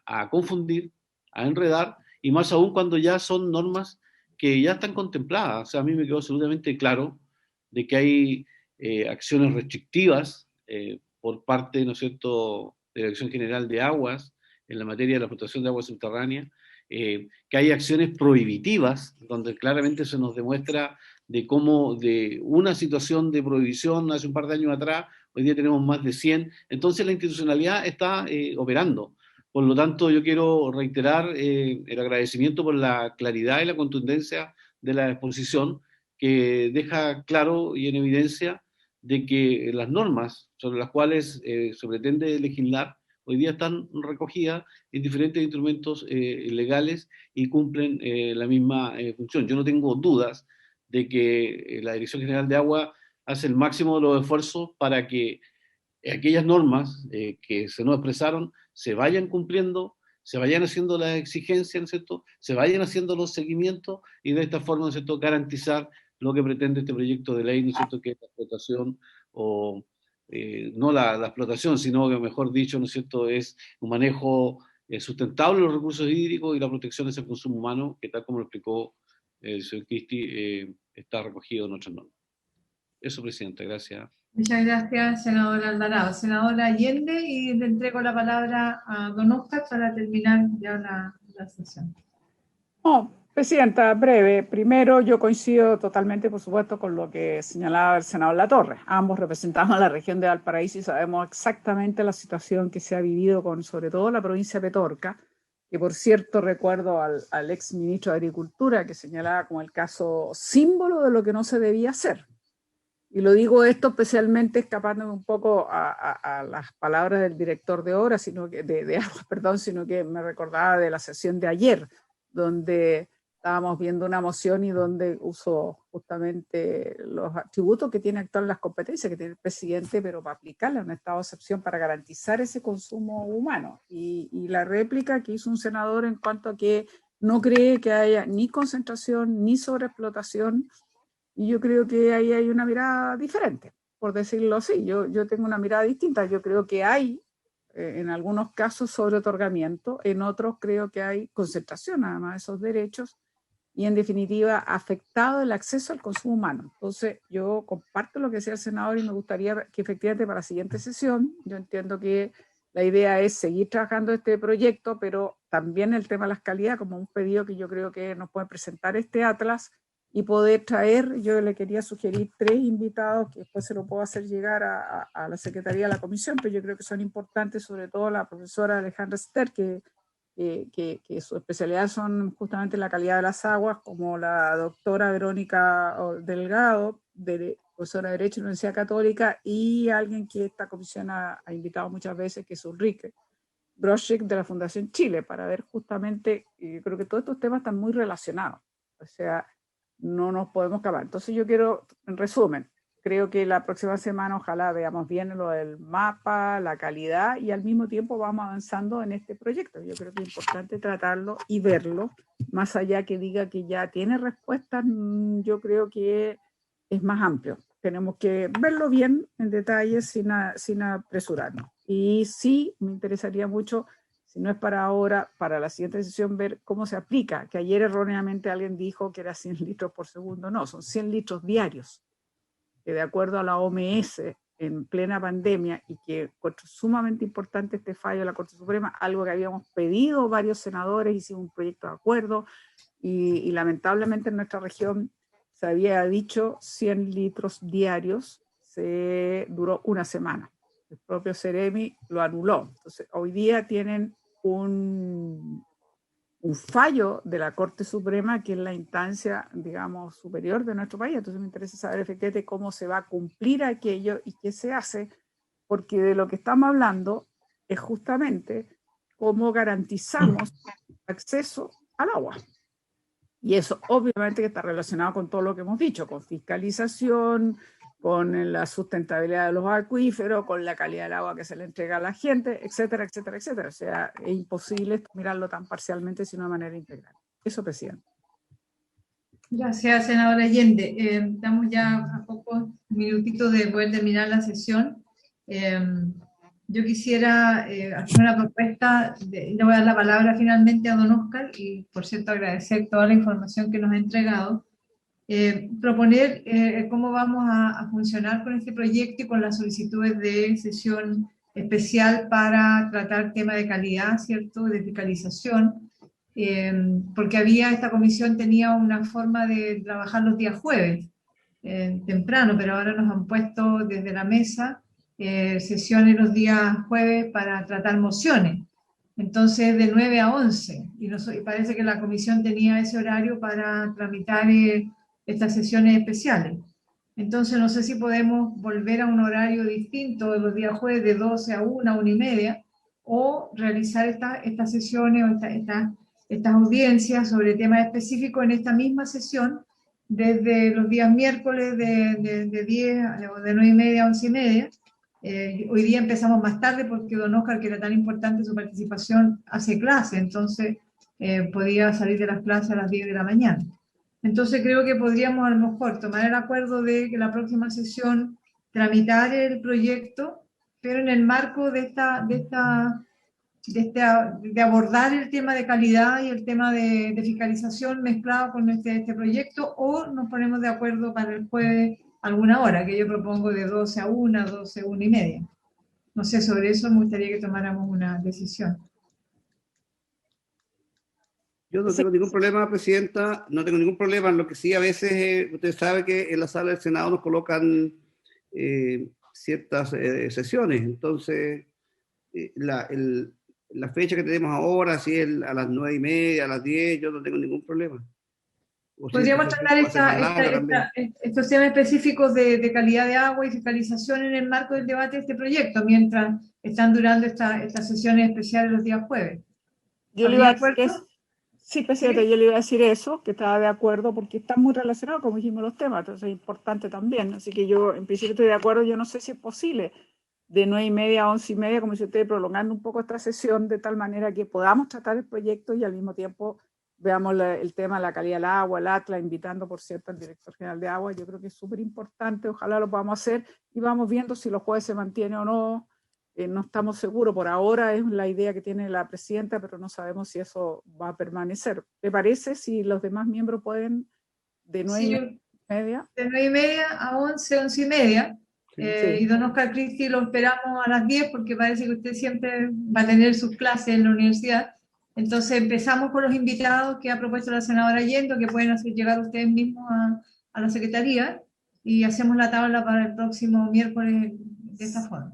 a confundir, a enredar, y más aún cuando ya son normas que ya están contempladas. O sea, a mí me quedó absolutamente claro de que hay acciones restrictivas por parte, ¿no es cierto?, de la Dirección General de Aguas en la materia de la explotación de aguas subterráneas, que hay acciones prohibitivas, donde claramente se nos demuestra de cómo de una situación de prohibición hace un par de años atrás, hoy día tenemos más de 100, entonces la institucionalidad está operando. Por lo tanto, yo quiero reiterar el agradecimiento por la claridad y la contundencia de la exposición, que deja claro y en evidencia de que las normas sobre las cuales se pretende legislar hoy día están recogidas en diferentes instrumentos legales y cumplen la misma función. Yo no tengo dudas de que la Dirección General de Agua hace el máximo de los esfuerzos para que aquellas normas que se nos expresaron se vayan cumpliendo, se vayan haciendo las exigencias, ¿no es cierto?, se vayan haciendo los seguimientos y de esta forma, ¿no es cierto?, garantizar lo que pretende este proyecto de ley, ¿no es cierto?, que es la explotación o no la explotación, sino que mejor dicho, ¿no es cierto?, es un manejo sustentable de los recursos hídricos y la protección hacia el consumo humano, que tal como lo explicó el señor Cristi, está recogido en nuestras normas. Eso, Presidente, gracias. Muchas gracias, senador Alvarado. Senadora Allende, y le entrego la palabra a don Oscar para terminar ya la sesión. No, Presidenta, breve. Primero, yo coincido totalmente, por supuesto, con lo que señalaba el senador Latorre. Ambos representamos a la región de Valparaíso y sabemos exactamente la situación que se ha vivido con, sobre todo, la provincia de Petorca, que por cierto recuerdo al ex ministro de Agricultura que señalaba como el caso símbolo de lo que no se debía hacer. Y lo digo esto especialmente escapándome un poco a las palabras del director de obras, sino que de aguas, perdón, sino que me recordaba de la sesión de ayer, donde estábamos viendo una moción y donde usó justamente los atributos que tiene actual las competencias que tiene el presidente, pero para aplicarle a un estado de excepción para garantizar ese consumo humano. Y la réplica que hizo un senador en cuanto a que no cree que haya ni concentración ni sobreexplotación. Y yo creo que ahí hay una mirada diferente, por decirlo así. Yo tengo una mirada distinta. Yo creo que hay, en algunos casos, sobreotorgamiento. En otros creo que hay concentración, además, de esos derechos. y en definitiva ha afectado el acceso al consumo humano. Entonces yo comparto lo que decía el senador y me gustaría que efectivamente para la siguiente sesión, yo entiendo que la idea es seguir trabajando este proyecto, pero también el tema de las calidades como un pedido que yo creo que nos puede presentar este atlas y poder traer, yo le quería sugerir 3 invitados que después se lo puedo hacer llegar a la Secretaría de la Comisión, pero yo creo que son importantes, sobre todo la profesora Alejandra Ster, que su especialidad son justamente la calidad de las aguas, como la doctora Verónica Delgado, profesora de Derecho en la Universidad Católica, y alguien que esta comisión ha invitado muchas veces, que es Ulrike Broschek de la Fundación Chile, para ver justamente, creo que todos estos temas están muy relacionados, o sea, no nos podemos acabar. Entonces yo quiero, en resumen, creo que la próxima semana ojalá veamos bien lo del mapa, la calidad, y al mismo tiempo vamos avanzando en este proyecto. Yo creo que es importante tratarlo y verlo, más allá que diga que ya tiene respuestas, yo creo que es más amplio. Tenemos que verlo bien en detalle sin apresurarnos. Y sí, me interesaría mucho, si no es para ahora, para la siguiente sesión, ver cómo se aplica, que ayer erróneamente alguien dijo que era 100 litros por segundo. No, son 100 litros diarios, que de acuerdo a la OMS, en plena pandemia, y que es sumamente importante este fallo de la Corte Suprema, algo que habíamos pedido varios senadores, hicimos un proyecto de acuerdo, y lamentablemente en nuestra región se había dicho 100 litros diarios, se duró una semana. El propio Ceremi lo anuló. Entonces, hoy día tienen un fallo de la Corte Suprema, que es la instancia, digamos, superior de nuestro país. Entonces me interesa saber efectivamente cómo se va a cumplir aquello y qué se hace, porque de lo que estamos hablando es justamente cómo garantizamos acceso al agua. Y eso obviamente que está relacionado con todo lo que hemos dicho, con fiscalización, con la sustentabilidad de los acuíferos, con la calidad del agua que se le entrega a la gente, etcétera, etcétera, etcétera. O sea, es imposible mirarlo tan parcialmente, sino de manera integral. Eso, presidente. Gracias, senadora Allende. Estamos ya a pocos minutitos de poder terminar la sesión. Yo quisiera hacer una propuesta, le voy a dar la palabra finalmente a don Oscar, y por cierto agradecer toda la información que nos ha entregado. Proponer cómo vamos a funcionar con este proyecto y con las solicitudes de sesión especial para tratar tema de calidad, ¿cierto?, de fiscalización, porque esta comisión tenía una forma de trabajar los días jueves, temprano, pero ahora nos han puesto desde la mesa sesiones los días jueves para tratar mociones. Entonces, de 9 a 11, y parece que la comisión tenía ese horario para tramitar estas sesiones especiales. Entonces, no sé si podemos volver a un horario distinto de los días jueves, de 12 a 1, 1:30, o realizar estas sesiones o estas audiencias sobre temas específicos en esta misma sesión, desde los días miércoles de 10 o de 9:30 a 11:30. Hoy día empezamos más tarde porque don Oscar, que era tan importante su participación, hace clase, entonces podía salir de las clases a las 10 de la mañana. Entonces creo que podríamos a lo mejor tomar el acuerdo de que la próxima sesión tramitar el proyecto, pero en el marco de abordar el tema de calidad y el tema de fiscalización mezclado con este proyecto, o nos ponemos de acuerdo para el jueves alguna hora, que yo propongo de 12 a 1, 12 a 1:30. No sé, sobre eso me gustaría que tomáramos una decisión. Yo no tengo ningún problema, presidenta, no tengo ningún problema. Lo que sí, a veces, usted sabe que en la sala del Senado nos colocan ciertas sesiones. Entonces, la fecha que tenemos ahora, si es a las 9:30, a las 10, yo no tengo ningún problema. Podríamos tratar estos temas específicos de calidad de agua y fiscalización en el marco del debate de este proyecto, mientras están durando estas sesiones especiales los días jueves. Yo le iba a decir eso. Sí, presidente, ¿sí? Yo le iba a decir eso, que estaba de acuerdo, porque están muy relacionados, como dijimos, los temas, entonces es importante también. Así que yo, en principio, estoy de acuerdo. Yo no sé si es posible de 9:30 a 11:30, como dice usted, prolongando un poco esta sesión de tal manera que podamos tratar el proyecto y al mismo tiempo veamos el tema de la calidad del agua, el ATLA, invitando, por cierto, al director general de agua. Yo creo que es súper importante, ojalá lo podamos hacer y vamos viendo si los jueves se mantiene o no no estamos seguros, por ahora es la idea que tiene la presidenta, pero no sabemos si eso va a permanecer. ¿Te parece si los demás miembros pueden de 9:30? De 9:30 a 11, 11:30. Sí. Y don Oscar Cristi lo esperamos a las 10 porque parece que usted siempre va a tener sus clases en la universidad. Entonces empezamos con los invitados que ha propuesto la senadora Yendo, que pueden hacer llegar ustedes mismos a la Secretaría, y hacemos la tabla para el próximo miércoles de esta forma.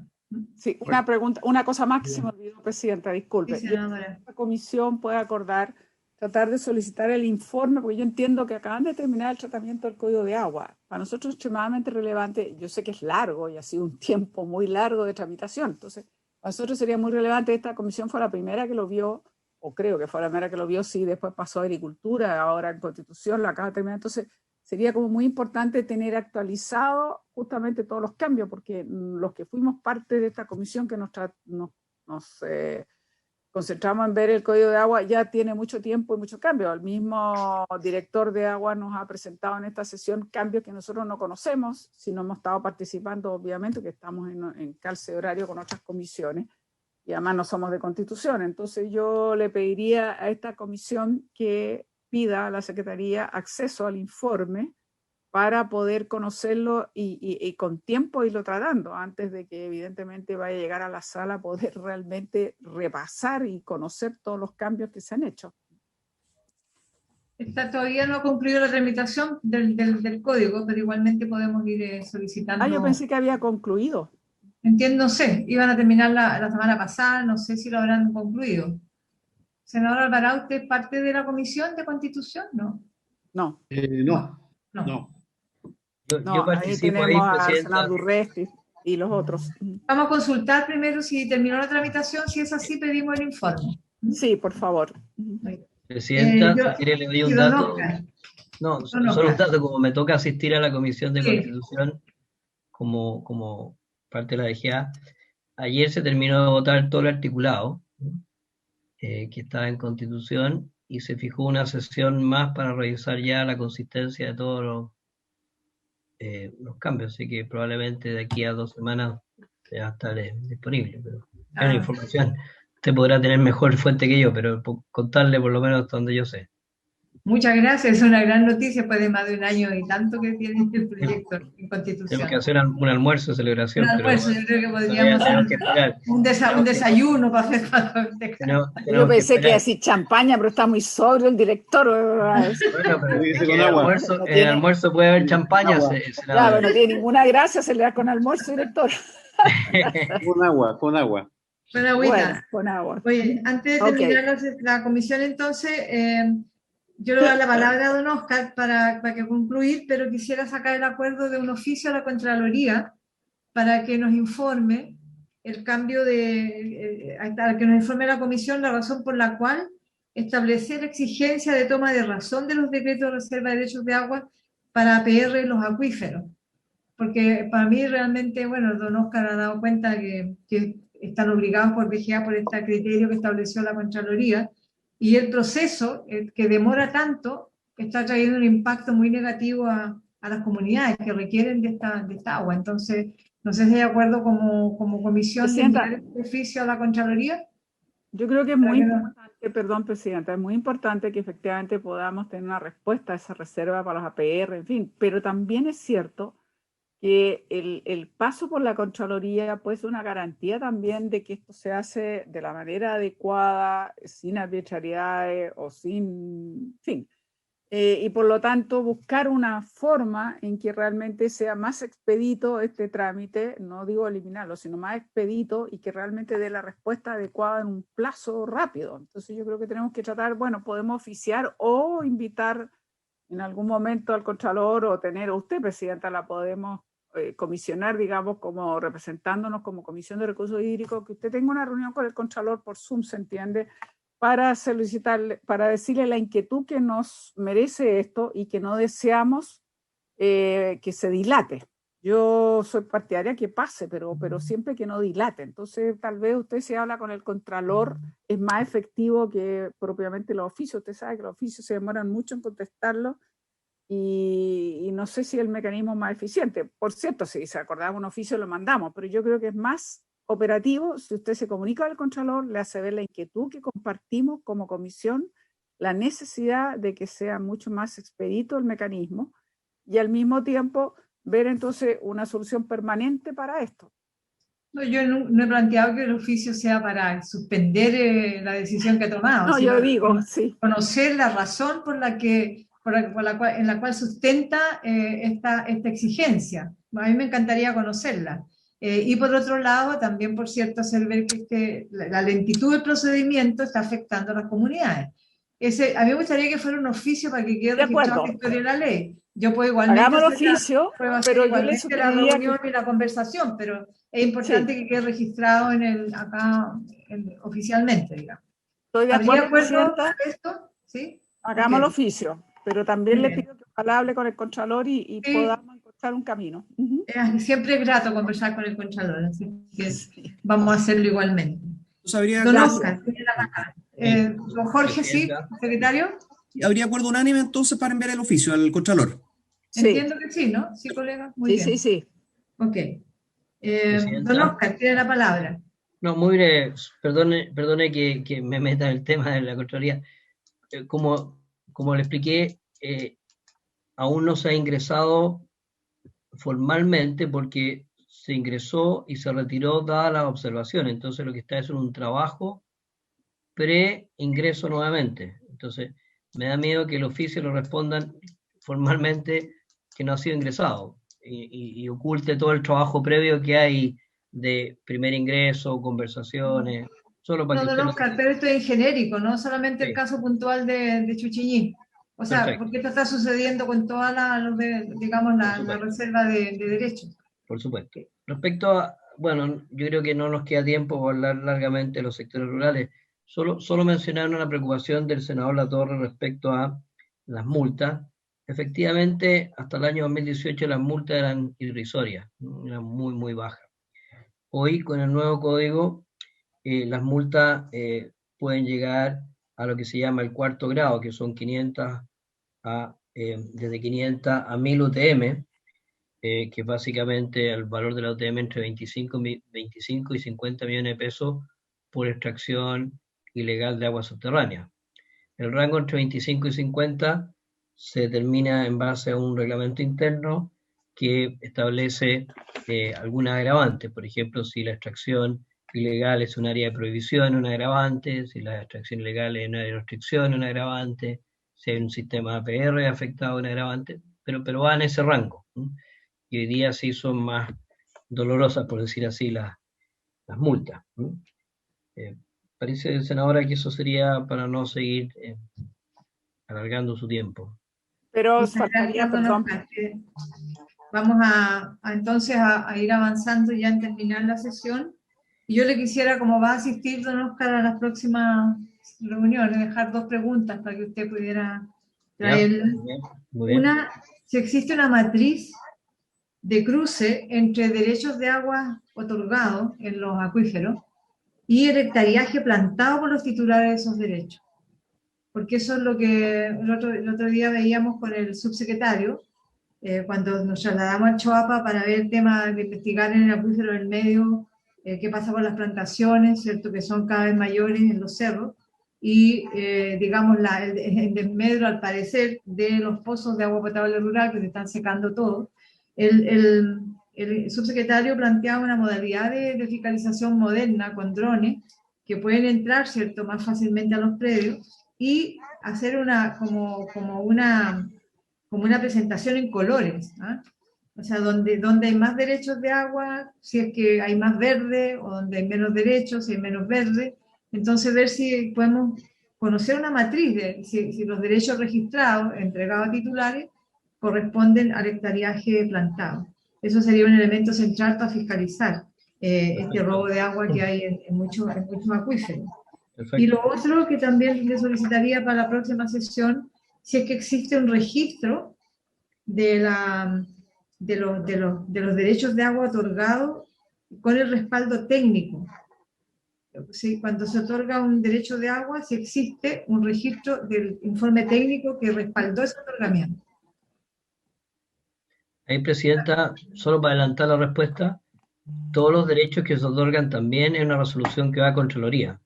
Sí, una pregunta, una cosa más que se me olvidó, Presidenta, disculpe. Sí, senadora. La comisión puede acordar tratar de solicitar el informe, porque yo entiendo que acaban de terminar el tratamiento del Código de Agua. Para nosotros es extremadamente relevante, yo sé que es largo y ha sido un tiempo muy largo de tramitación, entonces para nosotros sería muy relevante. Esta comisión fue la primera que lo vio, o creo que fue la primera que lo vio, sí, después pasó a Agricultura, ahora en Constitución, lo acaba de terminar, entonces sería como muy importante tener actualizado justamente todos los cambios, porque los que fuimos parte de esta comisión que nos concentramos en ver el Código de Agua ya tiene mucho tiempo y mucho cambio. El mismo director de Agua nos ha presentado en esta sesión cambios que nosotros no conocemos, si no hemos estado participando, obviamente, que estamos en calce horario con otras comisiones, y además no somos de Constitución. Entonces yo le pediría a esta comisión que pida a la Secretaría acceso al informe para poder conocerlo y con tiempo irlo tratando, antes de que evidentemente vaya a llegar a la sala, poder realmente repasar y conocer todos los cambios que se han hecho. Todavía no ha concluido la tramitación del código, pero igualmente podemos ir solicitando. Yo pensé que había concluido. Entiendo, no sé, iban a terminar la semana pasada, no sé si lo habrán concluido. Senador Alvarado, ¿usted es parte de la Comisión de Constitución? No. No. No. Yo participo ahí tenemos a Presidenta. senador Durresti y los otros. Vamos a consultar primero si terminó la tramitación, si es así pedimos el informe. Sí, por favor. Presidenta, si quiere le doy un dato. No, Oscar. solo un dato, como me toca asistir a la Comisión de Constitución como parte de la DGA, ayer se terminó de votar todo el articulado que estaba en Constitución, y se fijó una sesión más para revisar ya la consistencia de todos los cambios, así que probablemente de aquí a 2 semanas ya estaré disponible, pero es una información. Usted podrá tener mejor fuente que yo, pero contarle por lo menos hasta donde yo sé. Muchas gracias, es una gran noticia después de más de 1 año y tanto que tiene el proyecto en Constitución. Tenemos que hacer un almuerzo de celebración. Un almuerzo, pero yo creo que podríamos hacer un desayuno para hacer Yo pensé que así champaña, pero está muy sobrio el director. Bueno, pero en el almuerzo puede haber champaña. Claro, no tiene ninguna gracia celebrar con almuerzo, director. Con agua. Con agüita. Bueno, con agua. Oye, antes de terminar la comisión, entonces, yo le doy la palabra a don Oscar para que concluir, pero quisiera sacar el acuerdo de un oficio a la Contraloría para que nos informe el cambio que nos informe la comisión la razón por la cual establecer exigencia de toma de razón de los decretos de reserva de derechos de agua para APR en los acuíferos. Porque para mí realmente, bueno, don Oscar ha dado cuenta que están obligados por DGA por este criterio que estableció la Contraloría, y el proceso que demora tanto está trayendo un impacto muy negativo a las comunidades que requieren de esta agua. Entonces, no sé si de acuerdo como comisión de enviar este oficio a la Contraloría. Yo creo que es muy importante, perdón, Presidenta, es muy importante que efectivamente podamos tener una respuesta a esa reserva para los APR, en fin, pero también es cierto que el paso por la Contraloría puede ser una garantía también de que esto se hace de la manera adecuada, sin arbitrariedades o sin fin. Y por lo tanto buscar una forma en que realmente sea más expedito este trámite, no digo eliminarlo, sino más expedito, y que realmente dé la respuesta adecuada en un plazo rápido. Entonces yo creo que tenemos que tratar, bueno, podemos oficiar o invitar en algún momento al Contralor, o tener a usted, Presidenta, la podemos comisionar, digamos, como representándonos como Comisión de Recursos Hídricos, que usted tenga una reunión con el Contralor por Zoom, ¿se entiende?, para solicitarle, para decirle la inquietud que nos merece esto y que no deseamos que se dilate. Yo soy partidaria que pase, pero siempre que no dilate. Entonces, tal vez usted, si habla con el Contralor, es más efectivo que propiamente los oficios. Usted sabe que los oficios se demoran mucho en contestarlo, y no sé si el mecanismo es más eficiente. Por cierto, si se acordaba un oficio lo mandamos, pero yo creo que es más operativo, si usted se comunica al Contralor, le hace ver la inquietud que compartimos como comisión, la necesidad de que sea mucho más expedito el mecanismo y al mismo tiempo ver entonces una solución permanente para esto. No, yo no he planteado que el oficio sea para suspender la decisión que ha tomado, No, sino yo digo, sí. conocer la razón en la cual sustenta esta exigencia. A mí me encantaría conocerla. Y por otro lado, también, por cierto, hacer ver que la lentitud del procedimiento está afectando a las comunidades. A mí me gustaría que fuera un oficio para que quede De registrado acuerdo. en la historia de la ley. Yo puedo igualmente Hagamos el hacer oficio, pero yo le la sugeriría reunión y la conversación, pero es importante que quede registrado oficialmente, digamos. Estoy de ¿Habría acuerdo, acuerdo Presidenta. con esto? ¿Sí? Hagamos el Ok. oficio, pero también Muy le bien. pido que ojalá hable con el Contralor y Sí. podamos encontrar un camino. Siempre es grato conversar con el Contralor, así que vamos a hacerlo igualmente. Entonces, habría, Don Gracias. Oscar, tiene la palabra. Don Jorge, sí, Presidenta. secretario. habría acuerdo unánime entonces para enviar el oficio al Contralor. Sí, Entiendo que sí, ¿no? Sí, colega. Muy bien. sí. Ok. Don Presidenta. Oscar, tiene la palabra. No, muy breve. Perdone que me meta en el tema de la Contraloría. Como le expliqué, aún no se ha ingresado formalmente porque se ingresó y se retiró dadas las observaciones. Entonces lo que está es en un trabajo pre-ingreso nuevamente. Entonces me da miedo que el oficio lo respondan formalmente que no ha sido ingresado y oculte todo el trabajo previo que hay de primer ingreso, conversaciones, solo para No, que don usted lo Oscar, sepa. pero esto es en genérico, no solamente el Sí, caso puntual de Chuchiñí. O sea, perfecto, porque esto está sucediendo con toda digamos, por la supuesto. reserva de derechos. Por supuesto. Respecto a, bueno, yo creo que no nos queda tiempo para hablar largamente de los sectores rurales. Solo mencionar una preocupación del senador Latorre respecto a las multas. Efectivamente, hasta el año 2018 las multas eran irrisorias, ¿no? Eran muy, muy bajas. Hoy, con el nuevo código, las multas pueden llegar a lo que se llama el cuarto grado, que son 500 desde 500 a 1000 UTM, que básicamente el valor de la UTM entre 25 y 50 millones de pesos por extracción ilegal de agua subterránea. El rango entre 25 y 50 se determina en base a un reglamento interno que establece algunas agravantes. Por ejemplo, si la extracción ilegal es un área de prohibición, un agravante; si la extracción ilegal es un área de restricción, un agravante; si hay un sistema APR afectado, un agravante, pero va en ese rango, ¿no? Y hoy día sí son más dolorosas, por decir así, las multas, ¿no? Parece, senadora, que eso sería para no seguir alargando su tiempo. Pero Muchas faltaría, gracias, don perdón, Oscar. Vamos entonces a ir avanzando ya en terminar la sesión. Y yo le quisiera, como va a asistir don Oscar a las próximas reuniones, dejar dos preguntas para que usted pudiera ¿Ya? traerlas. Muy bien, muy bien. Una, si existe una matriz de cruce entre derechos de agua otorgados en los acuíferos y el hectareaje plantado por los titulares de esos derechos. Porque eso es lo que el otro día veíamos con el subsecretario, cuando nos trasladamos a Choapa para ver el tema de investigar en el acuífero del medio, qué pasa con las plantaciones, ¿cierto? Que son cada vez mayores en los cerros, y digamos el desmedro, al parecer, de los pozos de agua potable rural que se están secando todos. El subsecretario planteaba una modalidad de fiscalización moderna con drones que pueden entrar, ¿cierto?, más fácilmente a los predios y hacer como una presentación en colores, ¿ah? O sea, donde hay más derechos de agua, si es que hay más verde, o donde hay menos derechos, si hay menos verde. Entonces, ver si podemos conocer una matriz de si los derechos registrados, entregados a titulares, corresponden al hectareaje plantado. Eso sería un elemento central para fiscalizar este robo de agua que hay en muchos acuíferos. Perfecto. Y lo otro que también le solicitaría para la próxima sesión, si es que existe un registro de los derechos de agua otorgados con el respaldo técnico. ¿Sí? Cuando se otorga un derecho de agua, si existe un registro del informe técnico que respaldó ese otorgamiento. Ahí, Presidenta, solo para adelantar la respuesta, todos los derechos que se otorgan también en una resolución que va a Contraloría.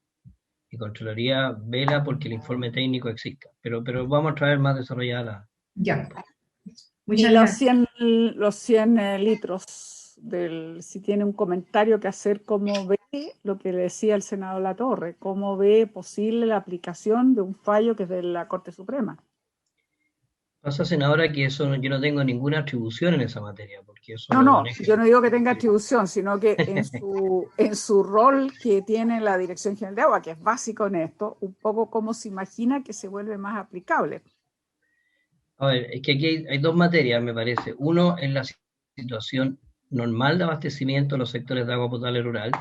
Y Contraloría vela porque el informe técnico exista. Pero vamos a traer más desarrollada la... Ya. Y Muchas los gracias. 100 litros, si tiene un comentario que hacer, cómo ve lo que le decía el senador Latorre, cómo ve posible la aplicación de un fallo que es de la Corte Suprema. Pasa, senadora, que eso yo no tengo ninguna atribución en esa materia, porque eso No, lo no, maneja... yo no digo que tenga atribución, sino que en su rol que tiene la Dirección General de Agua, que es básico en esto, un poco cómo se imagina que se vuelve más aplicable. A ver, es que aquí hay dos materias, me parece. Uno es la situación normal de abastecimiento de los sectores de agua potable rural,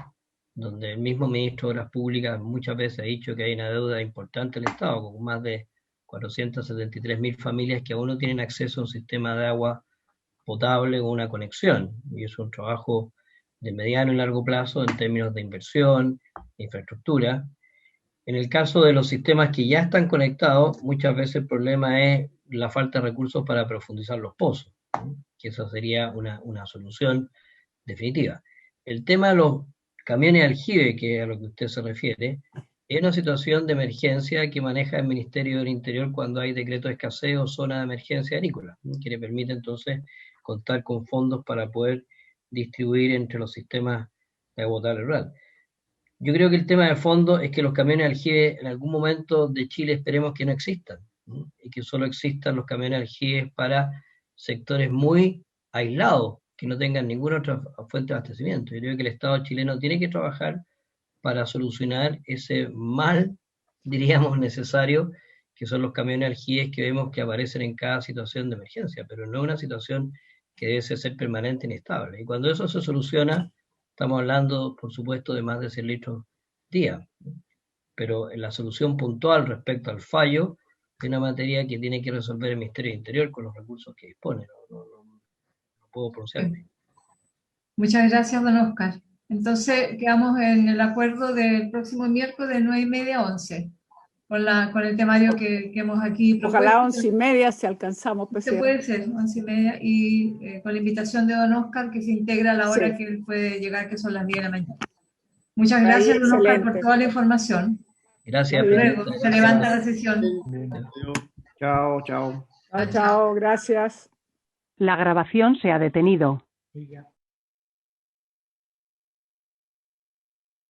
donde el mismo ministro de Obras Públicas muchas veces ha dicho que hay una deuda importante del Estado, con más de 473.000 familias que aún no tienen acceso a un sistema de agua potable o una conexión. Y es un trabajo de mediano y largo plazo en términos de inversión, de infraestructura. En el caso de los sistemas que ya están conectados, muchas veces el problema es la falta de recursos para profundizar los pozos, ¿no? Que esa sería una solución definitiva. El tema de los camiones aljibe, que es a lo que usted se refiere, es una situación de emergencia que maneja el Ministerio del Interior cuando hay decreto de escasez o zona de emergencia agrícola, ¿no? Que le permite entonces contar con fondos para poder distribuir entre los sistemas de agua potable rural. Yo creo que el tema de fondo es que los camiones aljibe en algún momento de Chile esperemos que no existan, ¿no? Y que solo existan los camiones aljibe para sectores muy aislados, que no tengan ninguna otra fuente de abastecimiento. Yo creo que el Estado chileno tiene que trabajar para solucionar ese mal, diríamos, necesario, que son los camiones aljibes que vemos que aparecen en cada situación de emergencia, pero no una situación que debe ser permanente y inestable. Y cuando eso se soluciona, estamos hablando, por supuesto, de más de 100 litros día, pero en la solución puntual respecto al fallo de una materia que tiene que resolver el Ministerio del Interior con los recursos que dispone. No puedo pronunciarme. Muchas gracias, don Oscar. Entonces, quedamos en el acuerdo del próximo miércoles de 9:30 a 11, con el temario que hemos aquí propuesto. Ojalá 11:30 si alcanzamos Se PCR. puede ser, 11:30, y con la invitación de don Oscar, que se integra a la hora Sí. que él puede llegar, que son las 10 de la mañana. Muchas Ahí, gracias, don Oscar, por excelente. toda la información. Gracias, Muy bien. Luego se levanta la sesión. Chao, chao. Chao, chao, gracias. La grabación se ha detenido. Oiga.